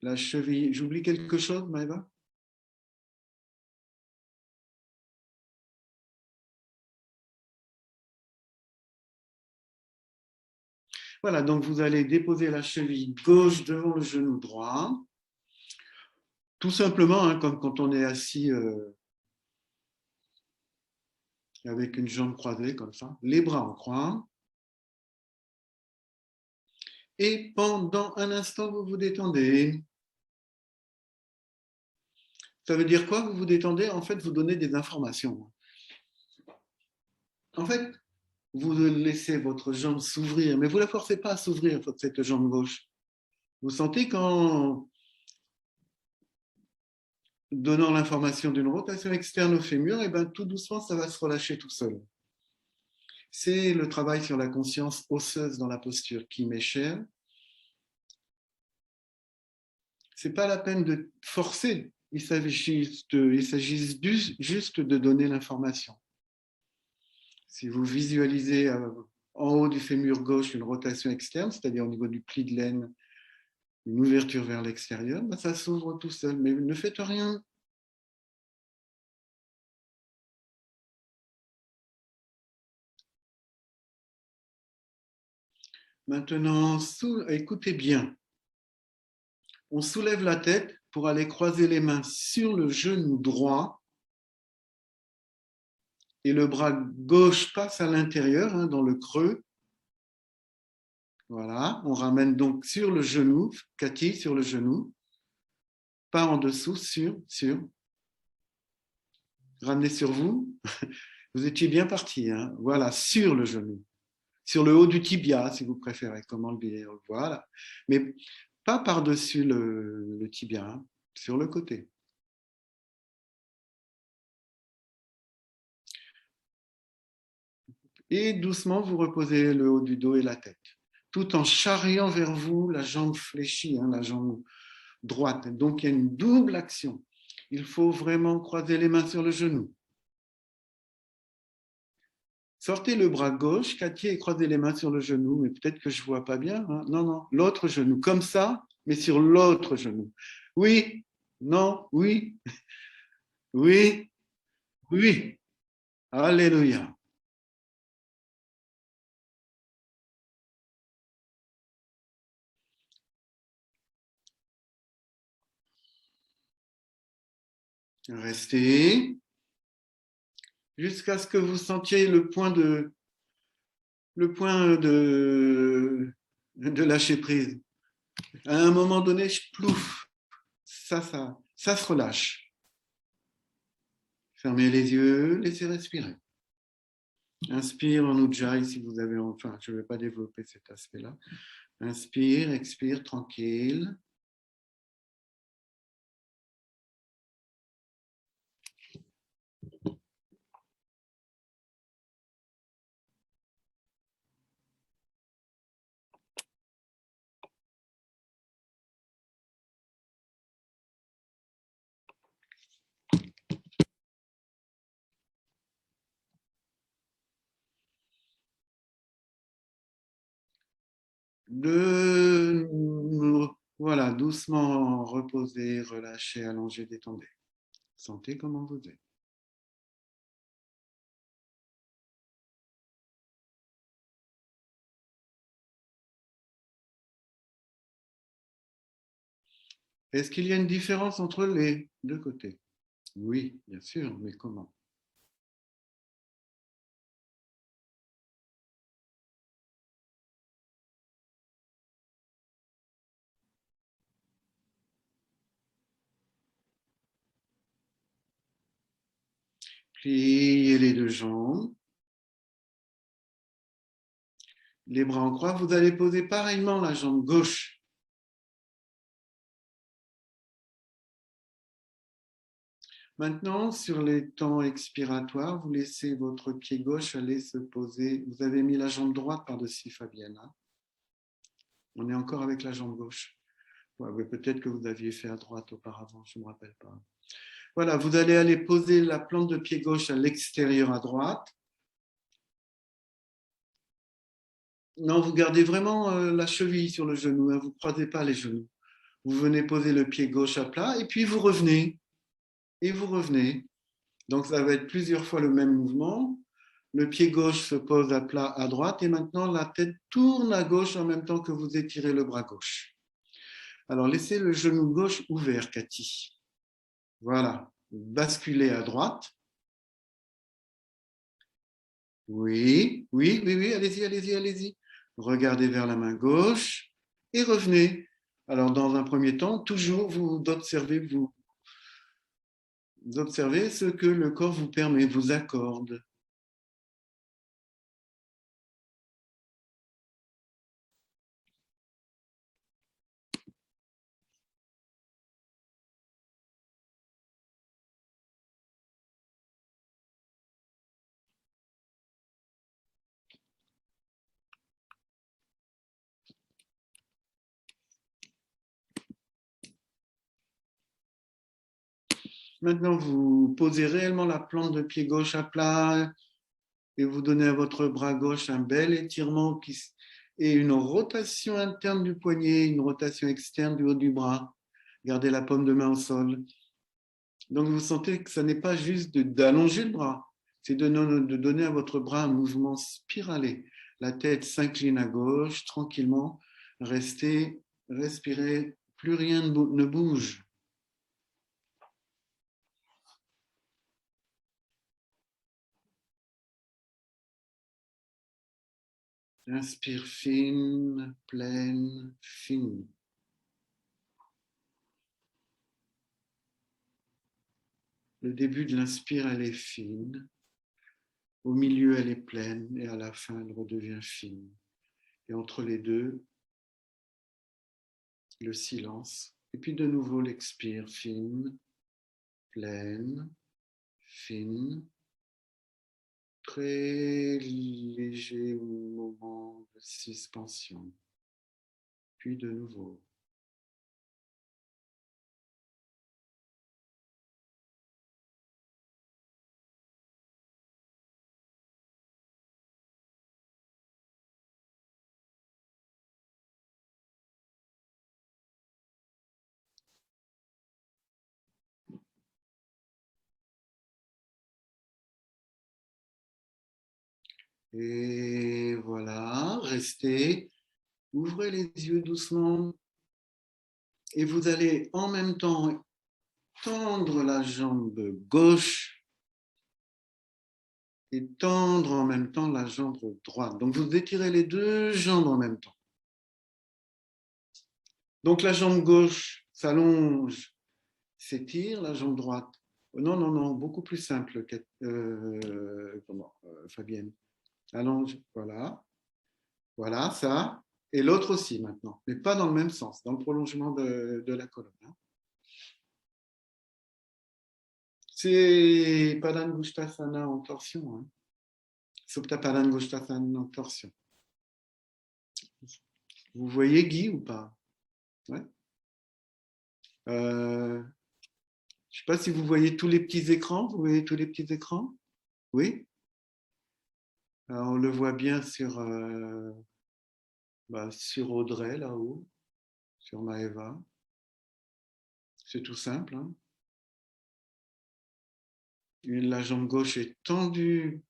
la cheville. J'oublie quelque chose, Maëva? Voilà, donc vous allez déposer la cheville gauche devant le genou droit. Tout simplement, hein, comme quand on est assis avec une jambe croisée, comme ça, les bras en croix. Et pendant un instant, vous vous détendez. Ça veut dire quoi, vous vous détendez? En fait, vous donnez des informations. En fait, vous laissez votre jambe s'ouvrir, mais vous ne la forcez pas à s'ouvrir, cette jambe gauche. Vous sentez qu'en donnant l'information d'une rotation externe au fémur, et ben, tout doucement, ça va se relâcher tout seul. C'est le travail sur la conscience osseuse dans la posture qui m'est cher. Ce n'est pas la peine de forcer, il s'agit juste de donner l'information. Si vous visualisez en haut du fémur gauche une rotation externe, c'est-à-dire au niveau du pli de l'aine, une ouverture vers l'extérieur, ben ça s'ouvre tout seul. Mais ne faites rien. Maintenant, écoutez bien. On soulève la tête pour aller croiser les mains sur le genou droit et le bras gauche passe à l'intérieur, hein, dans le creux. Voilà, on ramène donc sur le genou, Cathy, sur le genou, pas en dessous, sur. Ramenez sur vous. Vous étiez bien parti, hein. Voilà, sur le genou, sur le haut du tibia, si vous préférez, comment le dire, voilà. Mais pas par-dessus le tibia, hein, sur le côté. Et doucement, vous reposez le haut du dos et la tête, tout en charriant vers vous la jambe fléchie, hein, la jambe droite. Donc, il y a une double action. Il faut vraiment croiser les mains sur le genou. Sortez le bras gauche, Cathy, et croisez les mains sur le genou. Mais peut-être que je ne vois pas bien, hein. Non, non, l'autre genou, comme ça, mais sur l'autre genou. Oui, non, oui, oui, oui. Alléluia. Restez jusqu'à ce que vous sentiez le point de lâcher prise. À un moment donné, plouf, ça se relâche. Fermez les yeux, laissez respirer. Inspire en Ujjayi si vous avez, enfin, je ne vais pas développer cet aspect-là. Inspire, expire, tranquille. De, voilà, doucement reposer, relâcher, allonger, détendez. Sentez comment vous êtes. Est-ce qu'il y a une différence entre les deux côtés? Oui, bien sûr, mais comment? Pliez les deux jambes, les bras en croix. Vous allez poser pareillement la jambe gauche. Maintenant, sur les temps expiratoires, vous laissez votre pied gauche aller se poser. Vous avez mis la jambe droite par-dessus Fabienne. On est encore avec la jambe gauche. Ouais, peut-être que vous aviez fait à droite auparavant, je ne me rappelle pas. Voilà, vous allez aller poser la plante de pied gauche à l'extérieur à droite. Non, vous gardez vraiment la cheville sur le genou, hein, vous ne croisez pas les genoux. Vous venez poser le pied gauche à plat et puis vous revenez. Et vous revenez. Donc ça va être plusieurs fois le même mouvement. Le pied gauche se pose à plat à droite et maintenant la tête tourne à gauche en même temps que vous étirez le bras gauche. Alors laissez le genou gauche ouvert, Cathy. Voilà. Basculez à droite. Oui, oui, oui, oui, allez-y, allez-y, allez-y. Regardez vers la main gauche et revenez. Alors, dans un premier temps, toujours vous observez ce que le corps vous permet, vous accorde. Maintenant, vous posez réellement la plante de pied gauche à plat et vous donnez à votre bras gauche un bel étirement et une rotation interne du poignet, une rotation externe du haut du bras. Gardez la paume de main au sol. Donc, vous sentez que ce n'est pas juste d'allonger le bras, c'est de donner à votre bras un mouvement spiralé. La tête s'incline à gauche tranquillement. Restez, respirez plus rien ne bouge. Inspire fine, pleine, fine. Le début de l'inspire, elle est fine. Au milieu, elle est pleine et à la fin, elle redevient fine. Et entre les deux, le silence. Et puis de nouveau l'expire fine, pleine, fine. Très léger moment de suspension. Puis de nouveau. Et voilà, restez. Ouvrez les yeux doucement. Et vous allez en même temps tendre la jambe gauche et tendre en même temps la jambe droite. Donc vous étirez les deux jambes en même temps. Donc la jambe gauche s'allonge, s'étire, la jambe droite. Non, non, non, beaucoup plus simple, Fabienne. Allonge, voilà. Voilà, ça. Et l'autre aussi maintenant, mais pas dans le même sens, dans le prolongement de la colonne. C'est Padangusthasana en torsion. Hein. Supta Padangusthasana en torsion. Vous voyez Guy ou pas? Ouais. Je ne sais pas si vous voyez tous les petits écrans. Vous voyez tous les petits écrans? Oui. Alors, on le voit bien sur Audrey là-haut, sur Maëva. C'est tout simple. Hein. La jambe gauche est tendue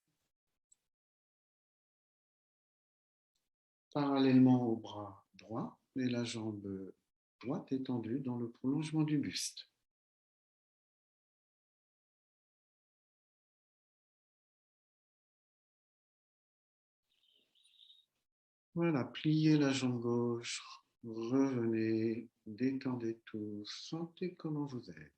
parallèlement au bras droit et la jambe droite est tendue dans le prolongement du buste. Voilà, pliez la jambe gauche, revenez, détendez tout, sentez comment vous êtes.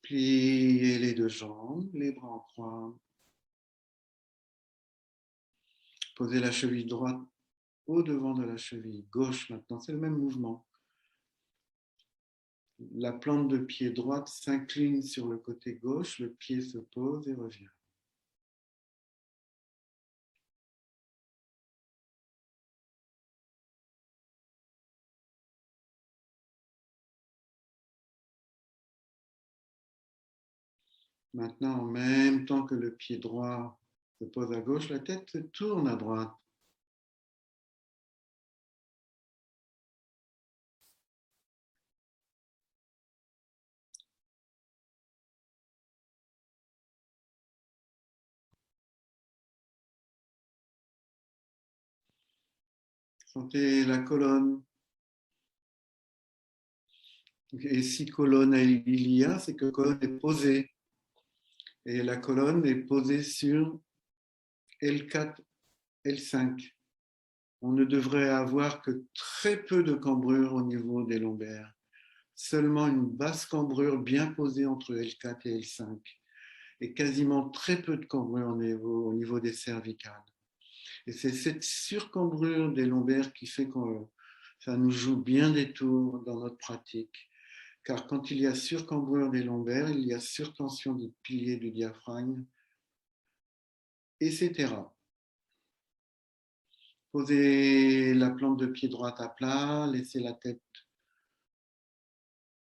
Pliez les deux jambes, les bras en croix. Posez la cheville droite au devant de la cheville gauche maintenant, c'est le même mouvement. La plante de pied droite s'incline sur le côté gauche, le pied se pose et revient. Maintenant, en même temps que le pied droit se pose à gauche, la tête se tourne à droite. Sentez la colonne. Et si colonne il y a, c'est que la colonne est posée. Et la colonne est posée sur L4, L5. On ne devrait avoir que très peu de cambrure au niveau des lombaires. Seulement une basse cambrure bien posée entre L4 et L5. Et quasiment très peu de cambrure au niveau des cervicales. Et c'est cette surcambrure des lombaires qui fait que ça nous joue bien des tours dans notre pratique. Car quand il y a surcambrure des lombaires, il y a surtension des piliers du diaphragme, etc. Posez la plante de pied droite à plat, laissez la tête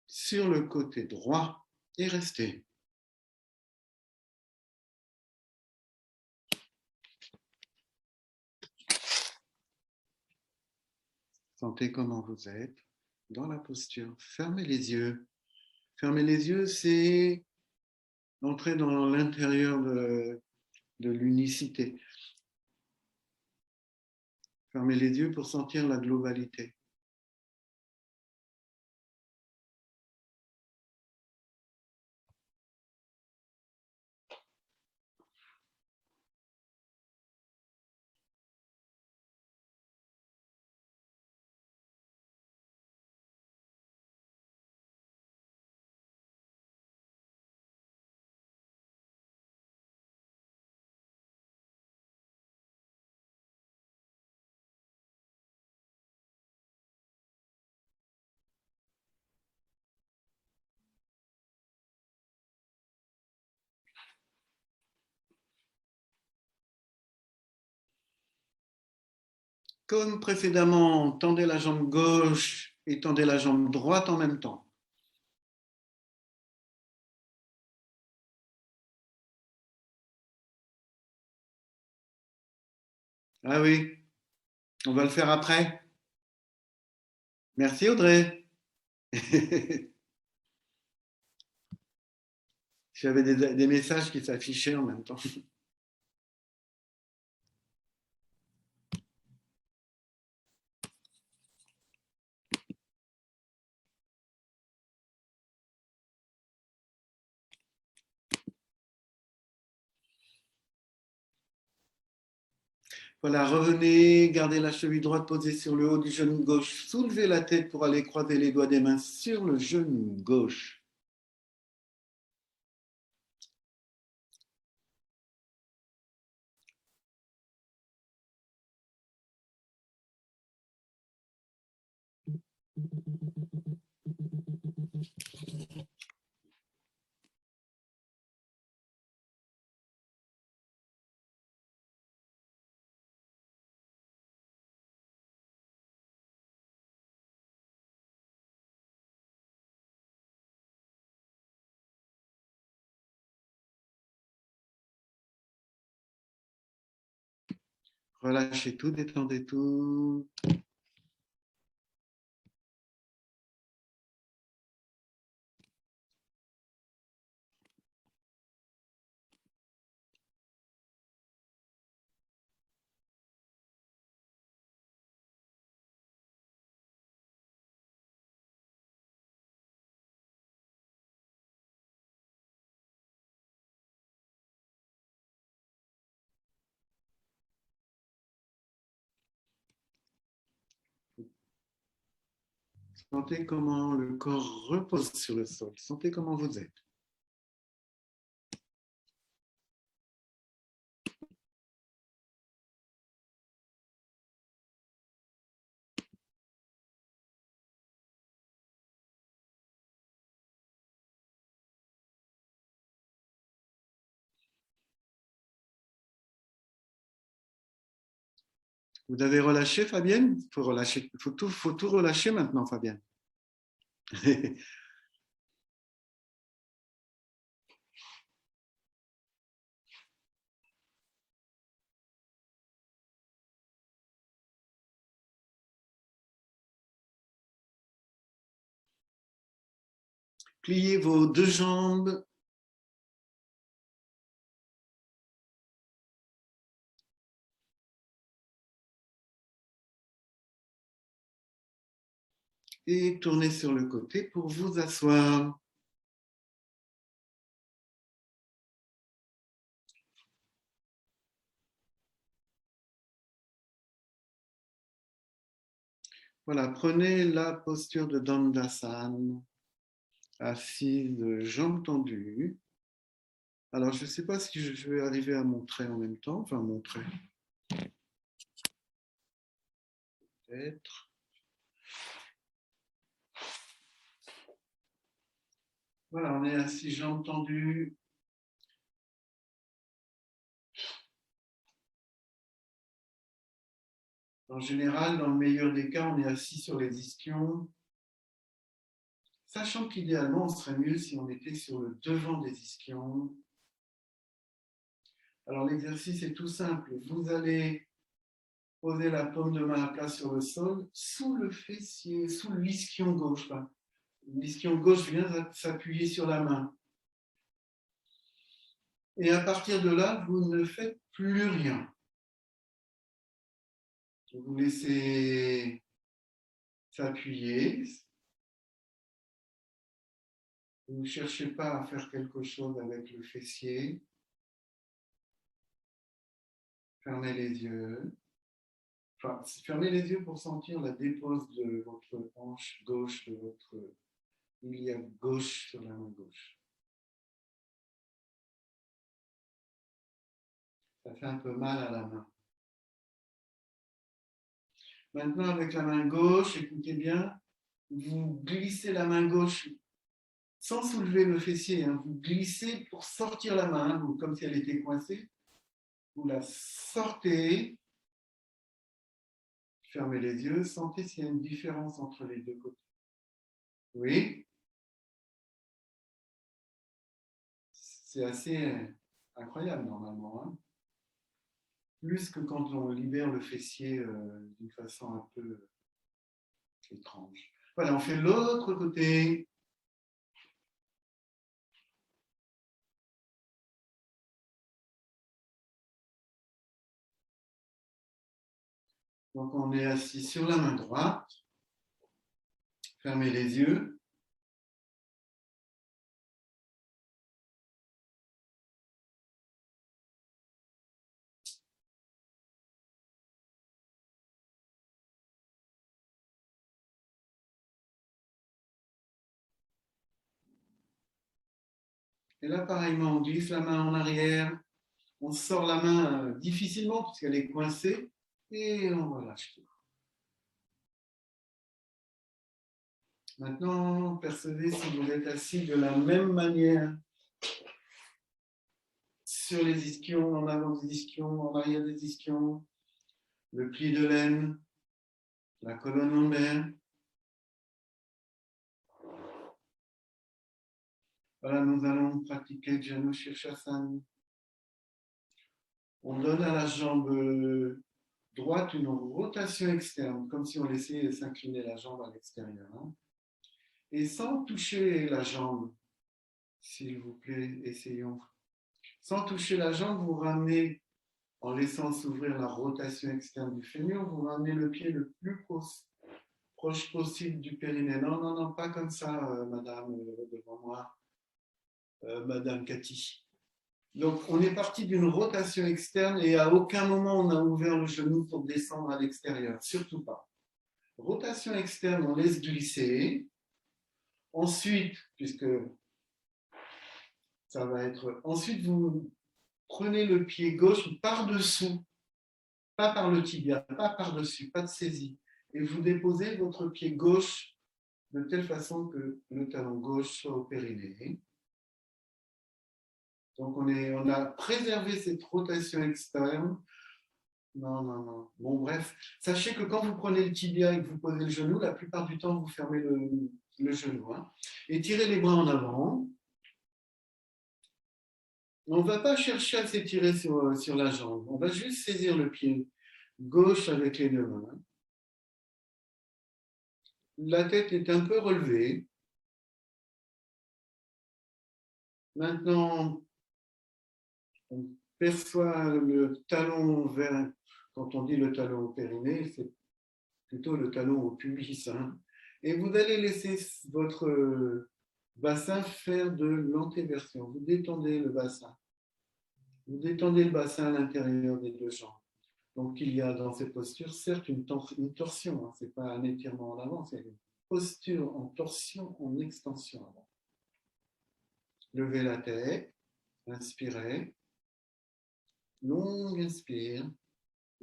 sur le côté droit et restez. Sentez comment vous êtes dans la posture. Fermez les yeux. Fermer les yeux, c'est entrer dans l'intérieur de l'unicité. Fermez les yeux pour sentir la globalité. Comme précédemment, tendez la jambe gauche et tendez la jambe droite en même temps. Ah oui, on va le faire après. Merci Audrey. J'avais des messages qui s'affichaient en même temps. Voilà, revenez, gardez la cheville droite posée sur le haut du genou gauche. Soulevez la tête pour aller croiser les doigts des mains sur le genou gauche. Relâchez tout, détendez tout. Sentez comment le corps repose sur le sol. Sentez comment vous êtes. Vous avez relâché, Fabienne? Il faut relâcher, faut tout relâcher maintenant, Fabienne. Pliez vos deux jambes. Et tournez sur le côté pour vous asseoir. Voilà, prenez la posture de Dandasana, assise, jambes tendues. Alors, je ne sais pas si je vais arriver à montrer en même temps, enfin montrer, peut-être. Voilà, on est assis, jambes tendues. En général, dans le meilleur des cas, on est assis sur les ischions, sachant qu'idéalement, on serait mieux si on était sur le devant des ischions. Alors, l'exercice est tout simple. Vous allez Posez la paume de main à plat sur le sol, sous le fessier, sous l'ischion gauche. L'ischion gauche vient s'appuyer sur la main. Et à partir de là, vous ne faites plus rien. Vous laissez s'appuyer. Vous ne cherchez pas à faire quelque chose avec le fessier. Fermez les yeux. Enfin, fermez les yeux pour sentir la dépose de votre hanche gauche, de votre iliaque gauche sur la main gauche. Ça fait un peu mal à la main. Maintenant, avec la main gauche, écoutez bien, vous glissez la main gauche sans soulever le fessier. Hein, vous glissez pour sortir la main, hein, comme si elle était coincée. Vous la sortez. Fermez les yeux. Sentez s'il y a une différence entre les deux côtés. Oui, c'est assez incroyable normalement. Hein, plus que quand on libère le fessier d'une façon un peu étrange. Voilà, on fait l'autre côté. Donc, on est assis sur la main droite. Fermez les yeux. Et là, pareillement, on glisse la main en arrière. On sort la main difficilement puisqu'elle est coincée. Et on relâche tout. Maintenant, percevez si vous êtes assis de la même manière sur les ischions, en avant des ischions, en arrière des ischions, le pli de l'aine, la colonne lombaire. Voilà, nous allons pratiquer Janu Shirshasana. On donne à la jambe droite une rotation externe, comme si on laissait s'incliner la jambe à l'extérieur. Hein. Et sans toucher la jambe, s'il vous plaît, essayons. Sans toucher la jambe, vous ramenez, en laissant s'ouvrir la rotation externe du fémur, vous ramenez le pied le plus proche possible du périnée. Non, non, non, pas comme ça, madame, devant moi, madame Cathy. Donc, on est parti d'une rotation externe et à aucun moment on a ouvert le genou pour descendre à l'extérieur, surtout pas. Rotation externe, on laisse glisser. Ensuite, puisque ça va être... Ensuite, vous prenez le pied gauche par-dessous, pas par le tibia, pas par-dessus, pas de saisie. Et vous déposez votre pied gauche de telle façon que le talon gauche soit au périnée. Donc, on a préservé cette rotation externe. Non, non, non. Bon, bref, sachez que quand vous prenez le tibia et que vous posez le genou, la plupart du temps, vous fermez le genou. Hein, et tirez les bras en avant. On ne va pas chercher à s'étirer sur la jambe. On va juste saisir le pied gauche avec les deux mains. La tête est un peu relevée. Maintenant, on perçoit le talon vers, quand on dit le talon au périnée, c'est plutôt le talon au pubis. Hein. Et vous allez laisser votre bassin faire de l'antéversion. Vous détendez le bassin. Vous détendez le bassin à l'intérieur des deux jambes. Donc, il y a dans cette posture, certes, une torsion. Hein. Ce n'est pas un étirement en avant, c'est une posture en torsion, en extension avant. Levez la tête, inspirez. Longue inspire,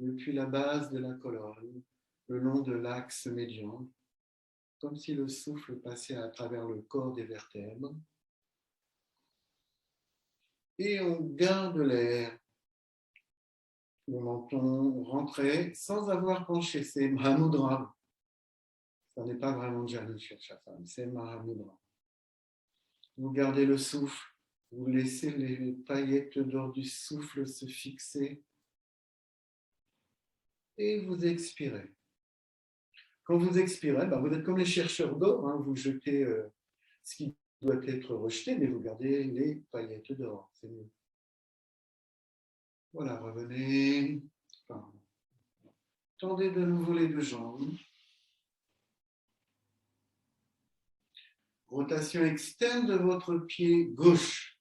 depuis la base de la colonne, le long de l'axe médian, comme si le souffle passait à travers le corps des vertèbres. Et on garde l'air. Le menton rentré sans avoir penché. C'est Mahamudra. Ça n'est pas vraiment Janu Shirshasana, c'est Mahamudra. Vous gardez le souffle. Vous laissez les paillettes d'or du souffle se fixer et vous expirez. Quand vous expirez, ben, vous êtes comme les chercheurs d'or, hein, vous jetez ce qui doit être rejeté, mais vous gardez les paillettes d'or. C'est mieux. Voilà, revenez. Enfin, tendez de nouveau les deux jambes. Rotation externe de votre pied gauche.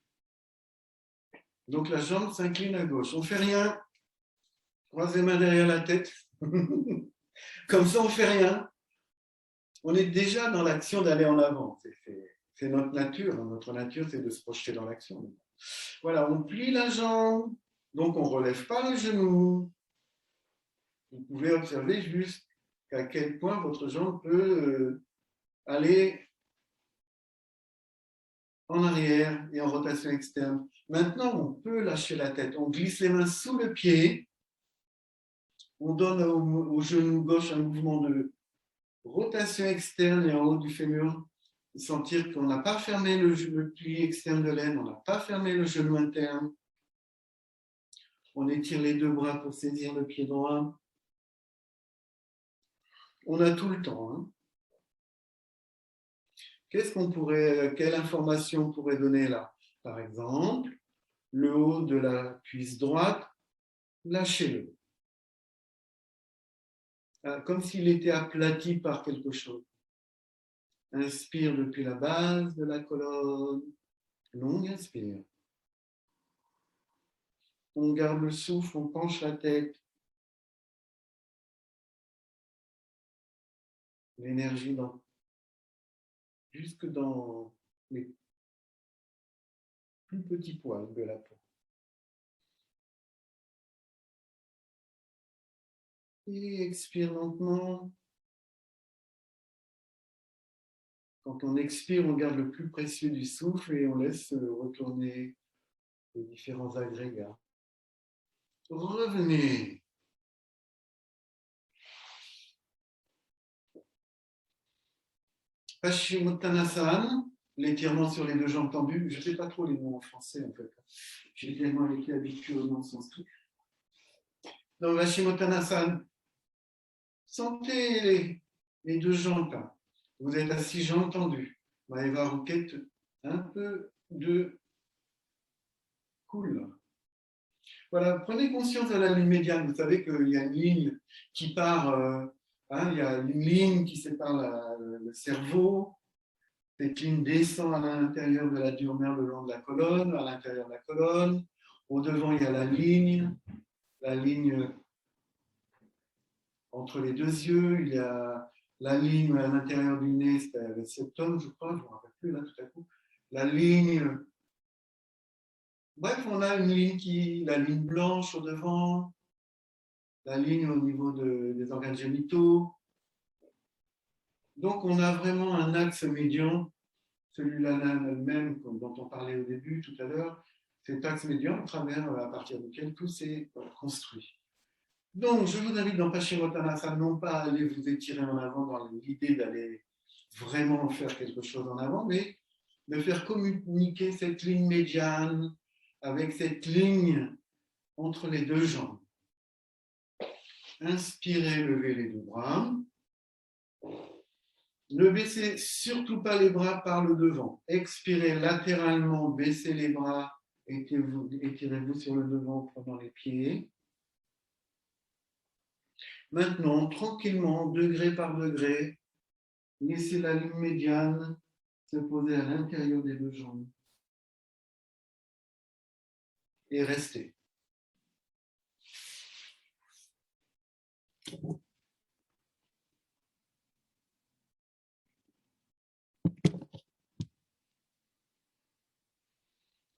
Donc la jambe s'incline à gauche. On ne fait rien. Croisez les mains derrière la tête. Comme ça, on ne fait rien. On est déjà dans l'action d'aller en avant. C'est notre nature. Notre nature, c'est de se projeter dans l'action. Voilà, on plie la jambe. Donc, on ne relève pas le genou. Vous pouvez observer juste à quel point votre jambe peut aller en arrière et en rotation externe. Maintenant, on peut lâcher la tête. On glisse les mains sous le pied. On donne au genou gauche un mouvement de rotation externe et en haut du fémur. Sentir qu'on n'a pas fermé le pli externe de l'aine, on n'a pas fermé le genou interne. On étire les deux bras pour saisir le pied droit. On a tout le temps. Hein. Quelle information on pourrait donner là? Par exemple, le haut de la cuisse droite, lâchez-le. Comme s'il était aplati par quelque chose. Inspire depuis la base de la colonne. Longue inspire. On garde le souffle, on penche la tête. L'énergie jusque dans les plus petits poils de la peau. Et expire lentement. Quand on expire, on garde le plus précieux du souffle et on laisse retourner les différents agrégats. Revenez. Paschimottanasana, l'étirement sur les deux jambes tendues. Je ne sais pas trop les mots en français en fait. J'ai tellement été habitué au nom sanskrit. Dans Paschimottanasana, sentez les deux jambes. Vous êtes assis, jambes tendues. Maeva Roquette, un peu de cool. Voilà, prenez conscience de la ligne médiane. Vous savez qu'il y a une ligne qui part, il y a une ligne qui sépare le cerveau. Cette ligne descend à l'intérieur de la diurmère le long de la colonne, à l'intérieur de la colonne. Au devant, il y a la ligne entre les deux yeux. Il y a la ligne à l'intérieur du nez, c'est le septum, je crois, je ne me rappelle plus là tout à coup. La ligne. Bref, on a la ligne blanche au devant, la ligne au niveau des organes génitaux. Donc, on a vraiment un axe médian, celui-là même dont on parlait au début tout à l'heure, cet axe médian à partir duquel tout s'est construit. Donc, je vous invite dans Paschimottanasana non pas à aller vous étirer en avant dans l'idée d'aller vraiment faire quelque chose en avant, mais de faire communiquer cette ligne médiane avec cette ligne entre les deux jambes. Inspirez, levez les deux bras. Ne baissez surtout pas les bras par le devant. Expirez latéralement, baissez les bras, étirez-vous sur le devant en prenant les pieds. Maintenant, tranquillement, degré par degré, laissez la ligne médiane se poser à l'intérieur des deux jambes. Et restez.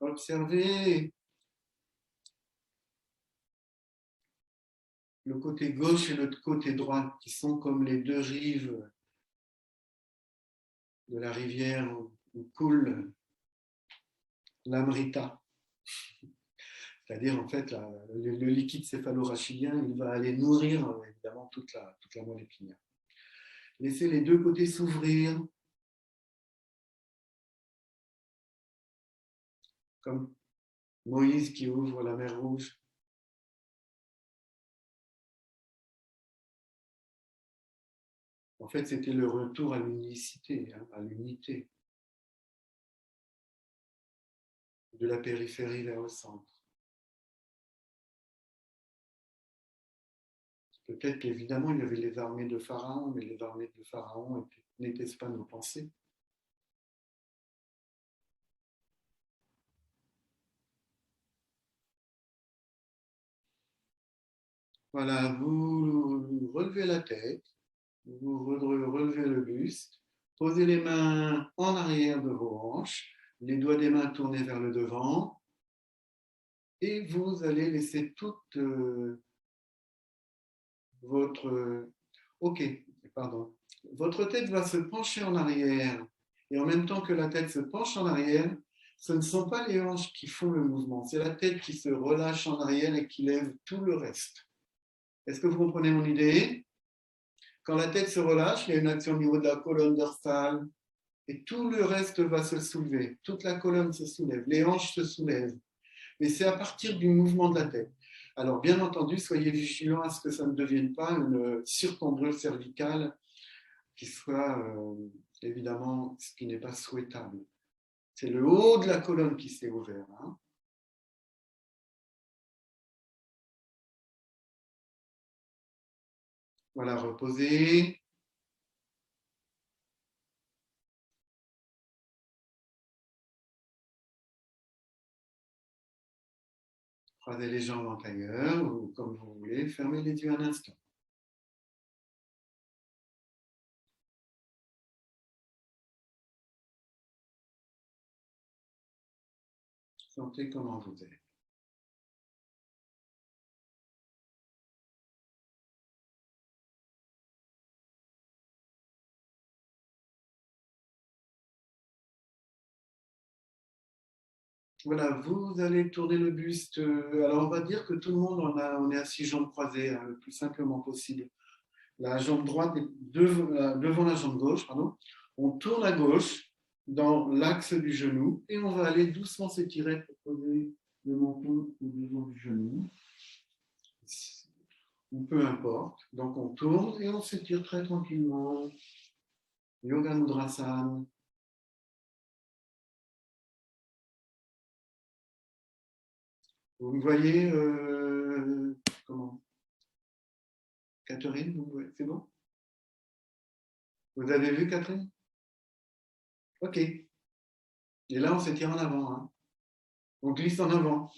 Observez le côté gauche et le côté droit qui sont comme les deux rives de la rivière où coule l'Amrita. C'est-à-dire, en fait, le liquide céphalorachidien, il va aller nourrir évidemment toute la moelle épinière. Laissez les deux côtés s'ouvrir, comme Moïse qui ouvre la mer Rouge. En fait, c'était le retour à l'unicité, hein, à l'unité, de la périphérie vers le centre. Peut-être qu'évidemment, il y avait les armées de Pharaon, mais les armées de Pharaon n'étaient pas nos pensées. Voilà, vous relevez la tête, vous relevez le buste, posez les mains en arrière de vos hanches, les doigts des mains tournés vers le devant, et vous allez laisser toute votre... Ok, pardon. Votre tête va se pencher en arrière, et en même temps que la tête se penche en arrière, ce ne sont pas les hanches qui font le mouvement, c'est la tête qui se relâche en arrière et qui lève tout le reste. Est-ce que vous comprenez mon idée? Quand la tête se relâche, il y a une action au niveau de la colonne dorsale et tout le reste va se soulever. Toute la colonne se soulève, les hanches se soulèvent. Mais c'est à partir du mouvement de la tête. Alors, bien entendu, soyez vigilants à ce que ça ne devienne pas une surcombrure cervicale qui soit évidemment ce qui n'est pas souhaitable. C'est le haut de la colonne qui s'est ouvert. Hein. Voilà, reposez. Croisez les jambes en tailleur ou comme vous voulez. Fermez les yeux un instant. Sentez comment vous êtes. Voilà, vous allez tourner le buste. Alors, on va dire que tout le monde on est assis jambes croisées, hein, le plus simplement possible. La jambe droite est devant la jambe gauche, pardon. On tourne à gauche dans l'axe du genou et on va aller doucement s'étirer pour poser le menton au devant du genou. Ou peu importe. Donc, on tourne et on s'étire très tranquillement. Yoga Mudrasana. Vous me voyez comment Catherine, c'est bon? Vous avez vu, Catherine? Ok. Et là, on s'étire en avant. Hein. On glisse en avant.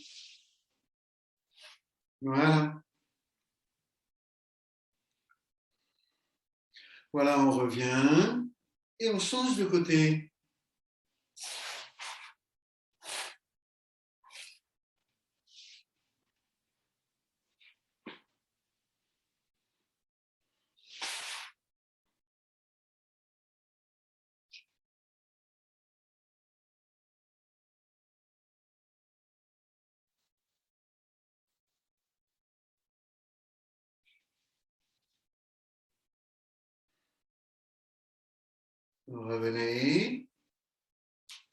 Voilà. Voilà, on revient et on change de côté. Revenez.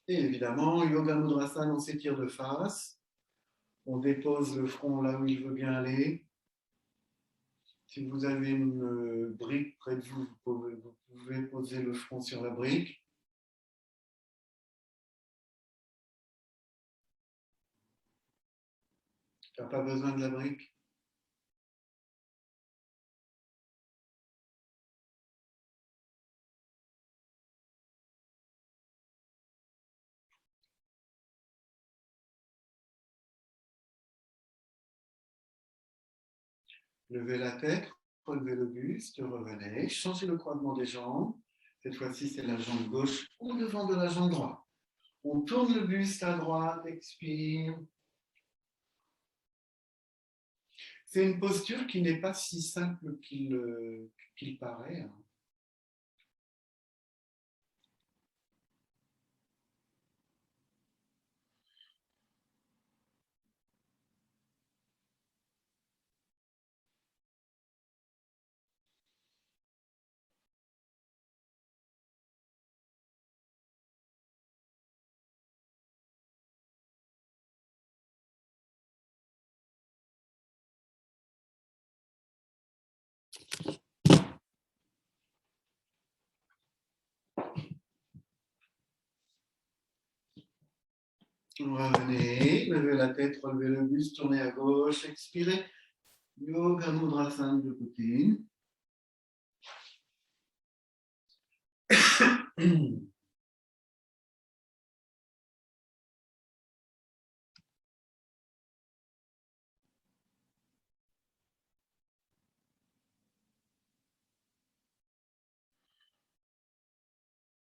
Et évidemment, Yoga Mudrasana, on s'étire de face. On dépose le front là où il veut bien aller. Si vous avez une brique près de vous, vous pouvez poser le front sur la brique. Tu n'as pas besoin de la brique. Levez la tête, relevez le buste, revenez, changez le croisement des jambes. Cette fois-ci, c'est la jambe gauche au devant de la jambe droite. On tourne le buste à droite, expire. C'est une posture qui n'est pas si simple qu'il paraît. Hein. Revenez, levez la tête, relevez le buste, tournez à gauche, expirez. Yoga Mudrasana de côté.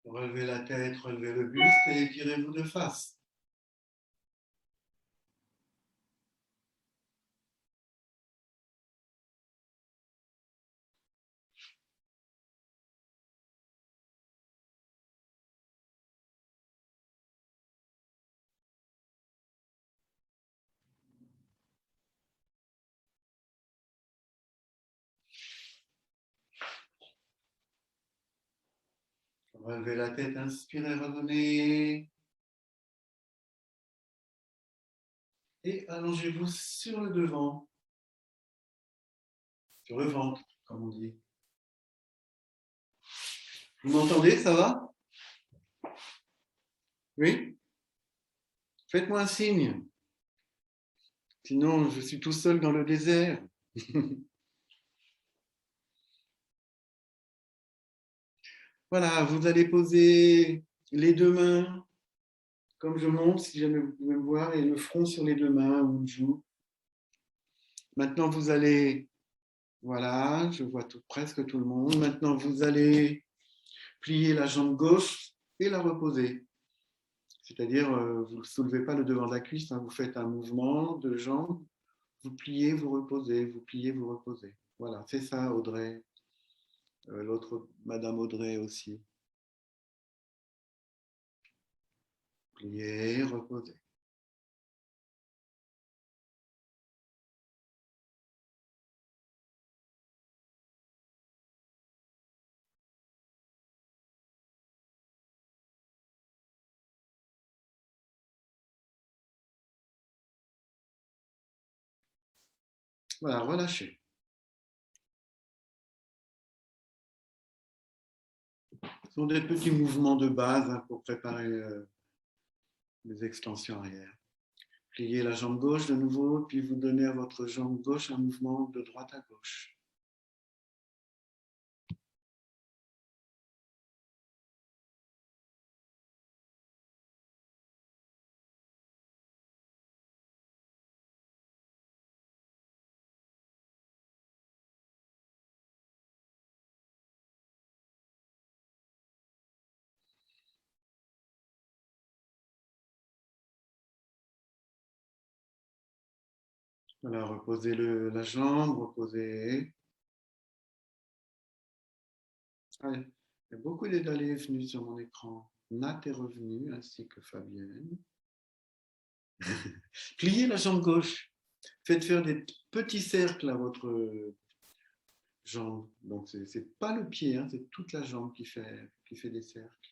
Relevez la tête, relevez le buste et étirez-vous de face. Relevez la tête, inspirez, revenez. Et allongez-vous sur le devant, sur le ventre, comme on dit. Vous m'entendez, ça va? Oui? Faites-moi un signe. Sinon, je suis tout seul dans le désert. Voilà, vous allez poser les deux mains comme je monte, si jamais vous pouvez me voir, et le front sur les deux mains ou une joue. Maintenant, vous allez, voilà, je vois presque tout le monde. Maintenant, vous allez plier la jambe gauche et la reposer. C'est-à-dire, vous ne soulevez pas le devant de la cuisse, hein, vous faites un mouvement de jambe, vous pliez, vous reposez, vous pliez, vous reposez. Voilà, c'est ça, Audrey. L'autre, Madame Audrey aussi. Plier, reposer. Voilà, relâchez. Ce sont des petits mouvements de base, hein, pour préparer les extensions arrière. Pliez la jambe gauche de nouveau, puis vous donnez à votre jambe gauche un mouvement de droite à gauche. Voilà, reposez la jambe, reposez. Ah, il y a beaucoup d'allées venues sur mon écran. Nat est revenu, ainsi que Fabienne. Pliez la jambe gauche. Faites faire des petits cercles à votre jambe. Donc, ce n'est pas le pied, hein, c'est toute la jambe qui fait des cercles.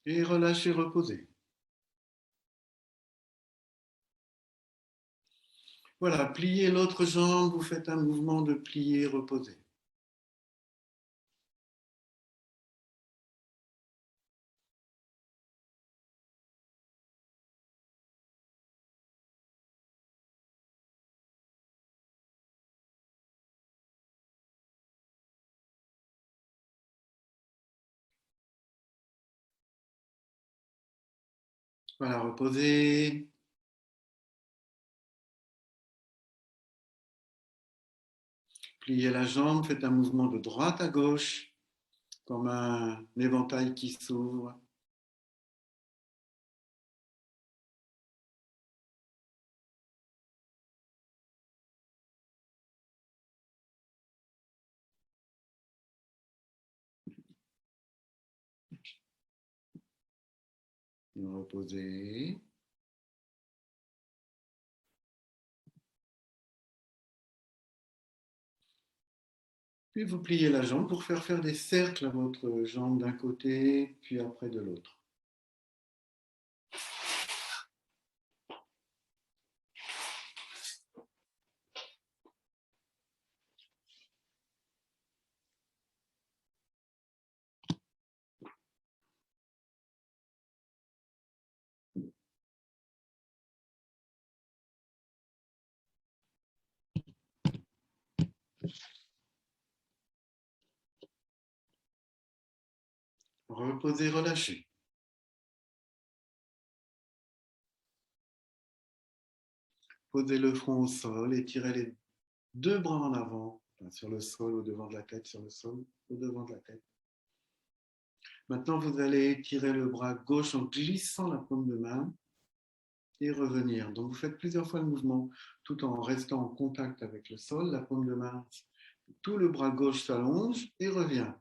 Et relâchez, reposez. Voilà, pliez l'autre jambe, vous faites un mouvement de plier, reposer. Voilà, reposez. Pliez la jambe, faites un mouvement de droite à gauche, comme un éventail qui s'ouvre. Reposez. Puis vous pliez la jambe pour faire des cercles à votre jambe d'un côté, puis après de l'autre. Reposez, relâchez. Posez le front au sol et tirez les deux bras en avant, sur le sol, au devant de la tête, sur le sol, au devant de la tête. Maintenant, vous allez étirer le bras gauche en glissant la paume de main et revenir. Donc, vous faites plusieurs fois le mouvement tout en restant en contact avec le sol, la paume de main, tout le bras gauche s'allonge et revient.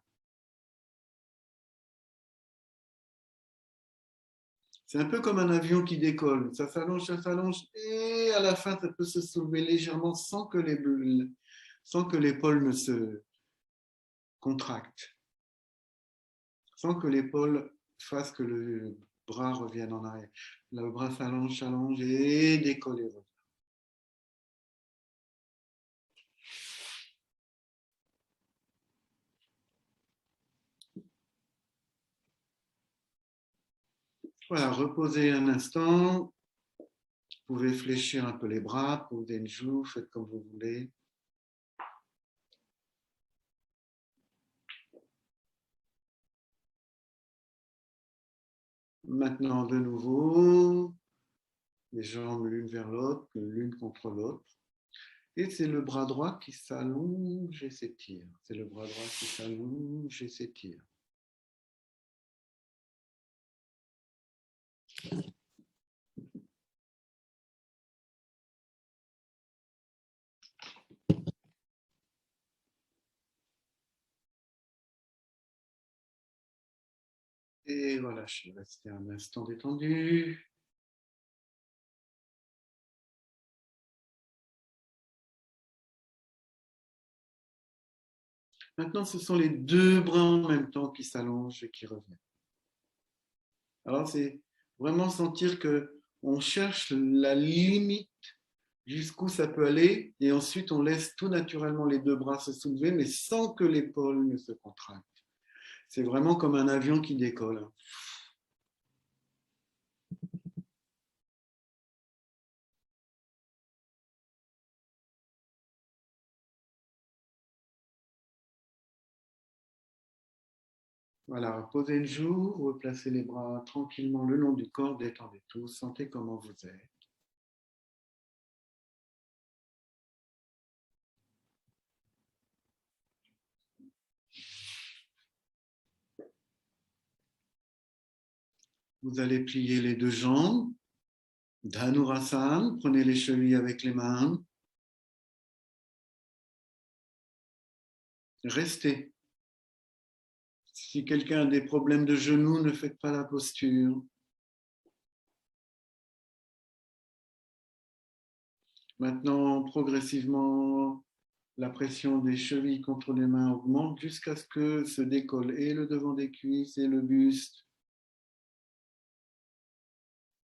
C'est un peu comme un avion qui décolle. Ça s'allonge, et à la fin, ça peut se soulever légèrement sans que l'épaule ne se contracte, sans que l'épaule fasse que le bras revienne en arrière. Le bras s'allonge et décolle et revient. Voilà, reposez un instant. Vous pouvez fléchir un peu les bras, poser une joue, faites comme vous voulez. Maintenant, de nouveau, les jambes l'une vers l'autre, l'une contre l'autre. Et c'est le bras droit qui s'allonge et s'étire. C'est le bras droit qui s'allonge et s'étire. Et voilà, je vais rester un instant détendu. Maintenant, ce sont les deux bras en même temps qui s'allongent et qui reviennent. Alors, c'est vraiment sentir que on cherche la limite jusqu'où ça peut aller, et ensuite on laisse tout naturellement les deux bras se soulever, mais sans que l'épaule ne se contracte. C'est vraiment comme un avion qui décolle. Voilà, posez une joue, replacez les bras tranquillement le long du corps, détendez tout, sentez comment vous êtes. Vous allez plier les deux jambes, Dhanurasana, prenez les chevilles avec les mains, restez. Si quelqu'un a des problèmes de genoux, ne faites pas la posture. Maintenant, progressivement, la pression des chevilles contre les mains augmente jusqu'à ce que se décolle et le devant des cuisses et le buste.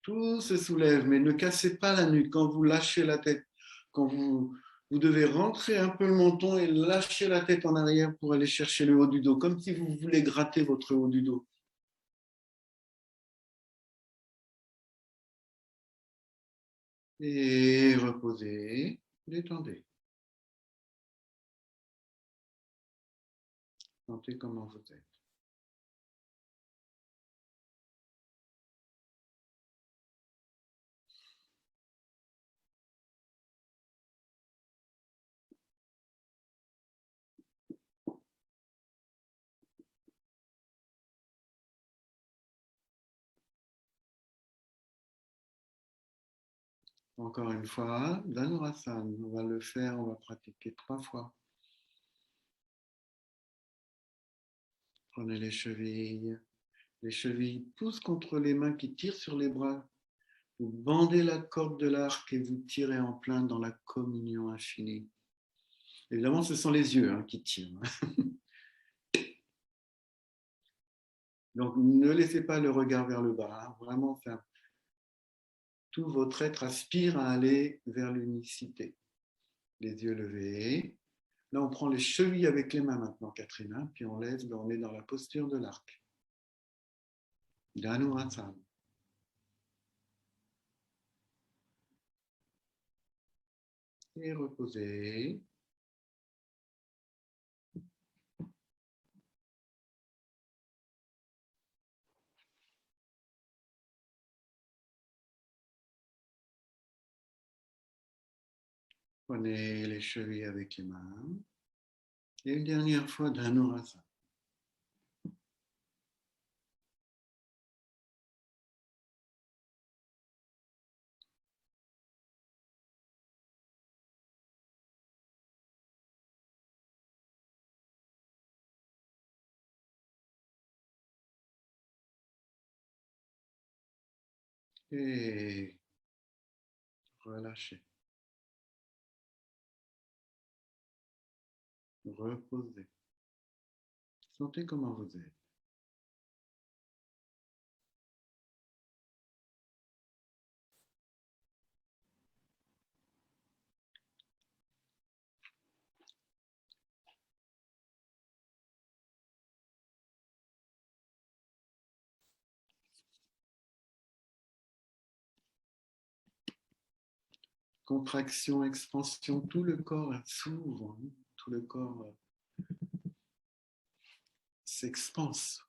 Tout se soulève, mais ne cassez pas la nuque quand vous lâchez la tête. Quand vous devez rentrer un peu le menton et lâcher la tête en arrière pour aller chercher le haut du dos, comme si vous voulez gratter votre haut du dos. Et reposez, détendez. Sentez comment vous êtes. Encore une fois, Dhanurasana. On va le faire, on va pratiquer 3 fois. Prenez les chevilles, Les chevilles poussent contre les mains qui tirent sur les bras. Vous bandez la corde de l'arc et vous tirez en plein dans la communion infinie. Évidemment, ce sont les yeux qui tirent. Donc, ne laissez pas le regard vers le bas. Vraiment, tout votre être aspire à aller vers l'unicité. Les yeux levés. Là, on prend les chevilles avec les mains maintenant, Catherine, puis on lève, on est dans la posture de l'arc. Dhanurasana. Et reposez. Prenez les chevilles avec les mains. Et une dernière fois, Dhanurasana. Et relâchez. Reposez. Sentez comment vous êtes. Contraction, expansion, tout le corps s'ouvre, tout le corps s'expanse.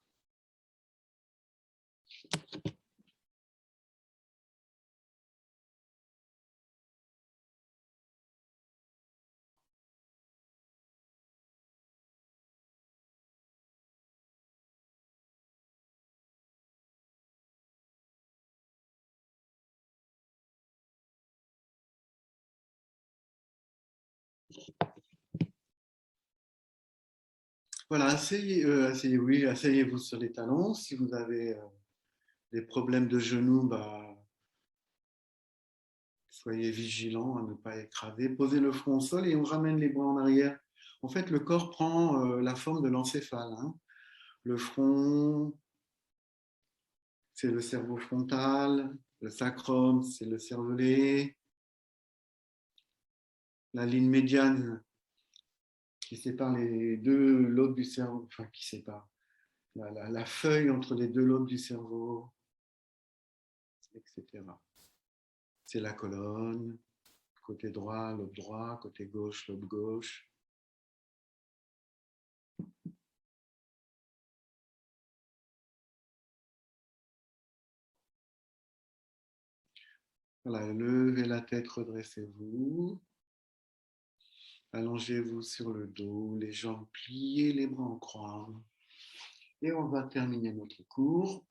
Voilà, asseyez-vous sur les talons. Si vous avez des problèmes de genoux, soyez vigilant à ne pas écraser. Posez le front au sol et on ramène les bras en arrière. En fait, le corps prend la forme de l'encéphale. Le front, c'est le cerveau frontal. Le sacrum, c'est le cervelet. La ligne médiane qui sépare les deux lobes du cerveau, enfin qui sépare la feuille entre les deux lobes du cerveau, etc. C'est la colonne, côté droit, côté gauche, lobe gauche. Voilà, levez la tête, redressez-vous. Allongez-vous sur le dos, les jambes pliées, les bras en croix. Et on va terminer notre cours.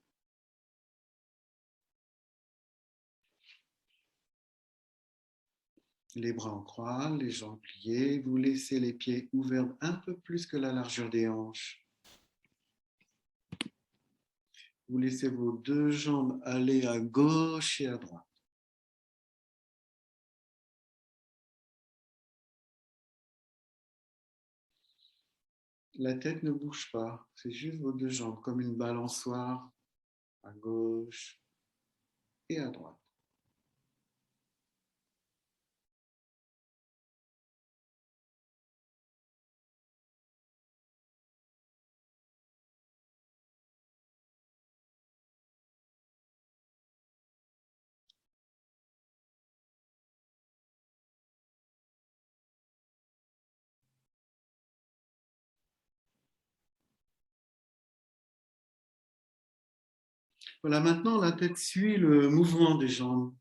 Les bras en croix, les jambes pliées. Vous laissez les pieds ouverts un peu plus que la largeur des hanches. Vous laissez vos deux jambes aller à gauche et à droite. La tête ne bouge pas, c'est juste vos deux jambes, comme une balançoire à gauche et à droite. Voilà, maintenant la tête suit le mouvement des jambes.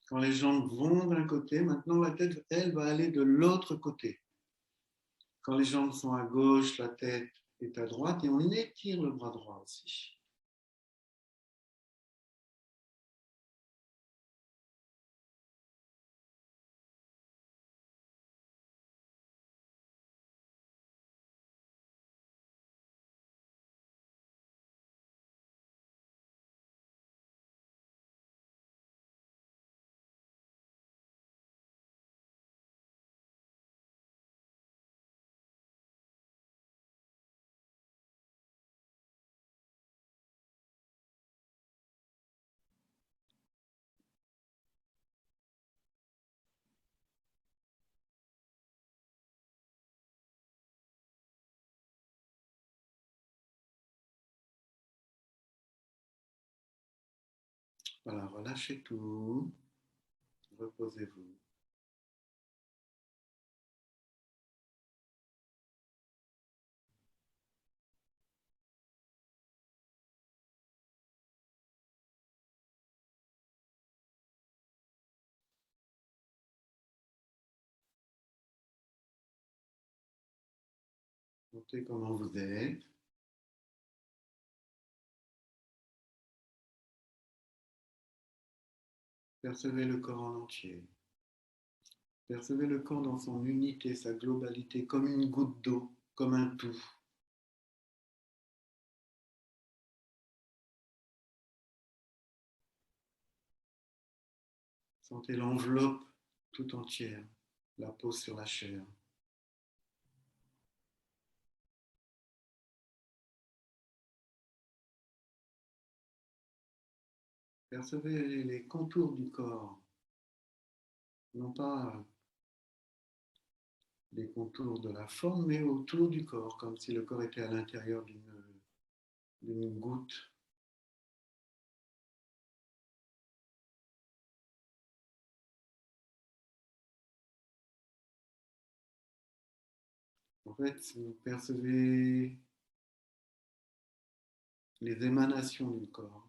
Quand les jambes vont d'un côté, maintenant la tête, elle, va aller de l'autre côté. Quand les jambes sont à gauche, la tête est à droite et on étire le bras droit aussi. Voilà, relâchez tout, reposez-vous. Notez comment vous êtes. Percevez le corps en entier. Percevez le corps dans son unité, sa globalité, comme une goutte d'eau, comme un tout. Sentez l'enveloppe tout entière, la peau sur la chair. Percevez les contours du corps, non pas les contours de la forme, mais autour du corps, comme si le corps était à l'intérieur d'une goutte. En fait, vous percevez les émanations du corps.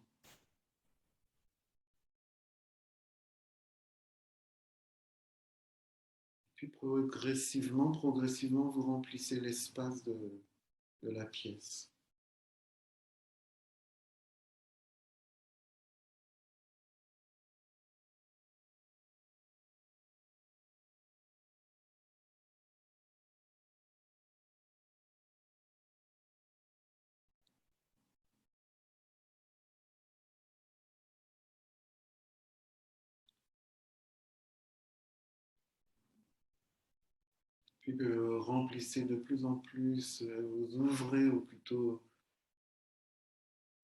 Puis progressivement, vous remplissez l'espace de la pièce. Puis remplissez de plus en plus, vous ouvrez ou plutôt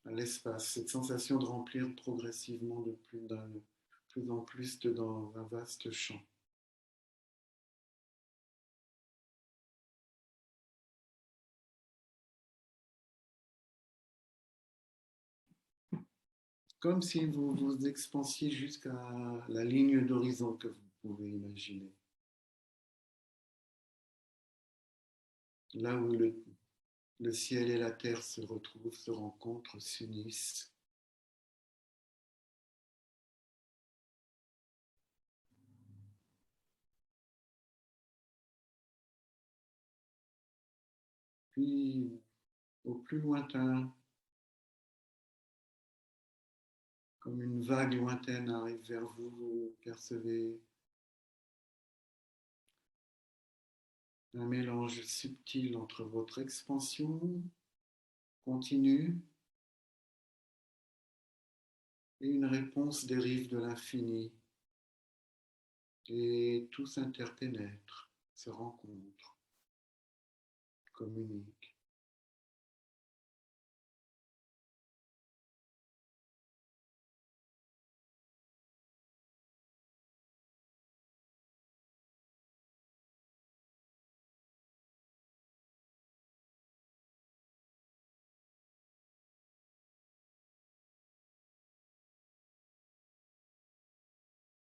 à l'espace, cette sensation de remplir progressivement de plus en plus dans un vaste champ. Comme si vous vous expansiez jusqu'à la ligne d'horizon que vous pouvez imaginer. Là où le ciel et la terre se retrouvent, se rencontrent, s'unissent. Puis, au plus lointain, comme une vague lointaine arrive vers vous, vous percevez un mélange subtil entre votre expansion continue et une réponse des rives de l'infini. Et tout s'interpénètre, se rencontre, communique.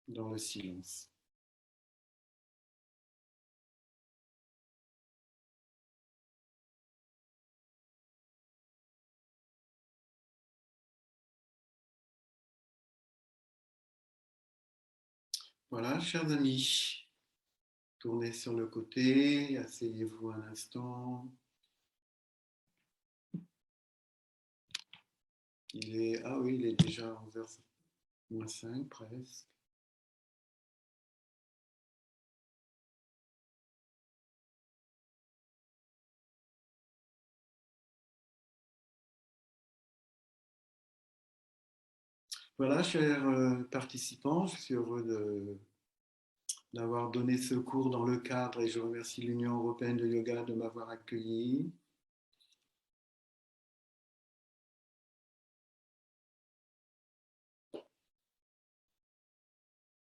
Dans le silence. Voilà, chers amis, tournez sur le côté, asseyez-vous un instant. Ah oui, il est déjà 11h moins 5 presque. Voilà, chers participants, je suis heureux d'avoir donné ce cours dans le cadre et je remercie l'Union européenne de yoga de m'avoir accueilli.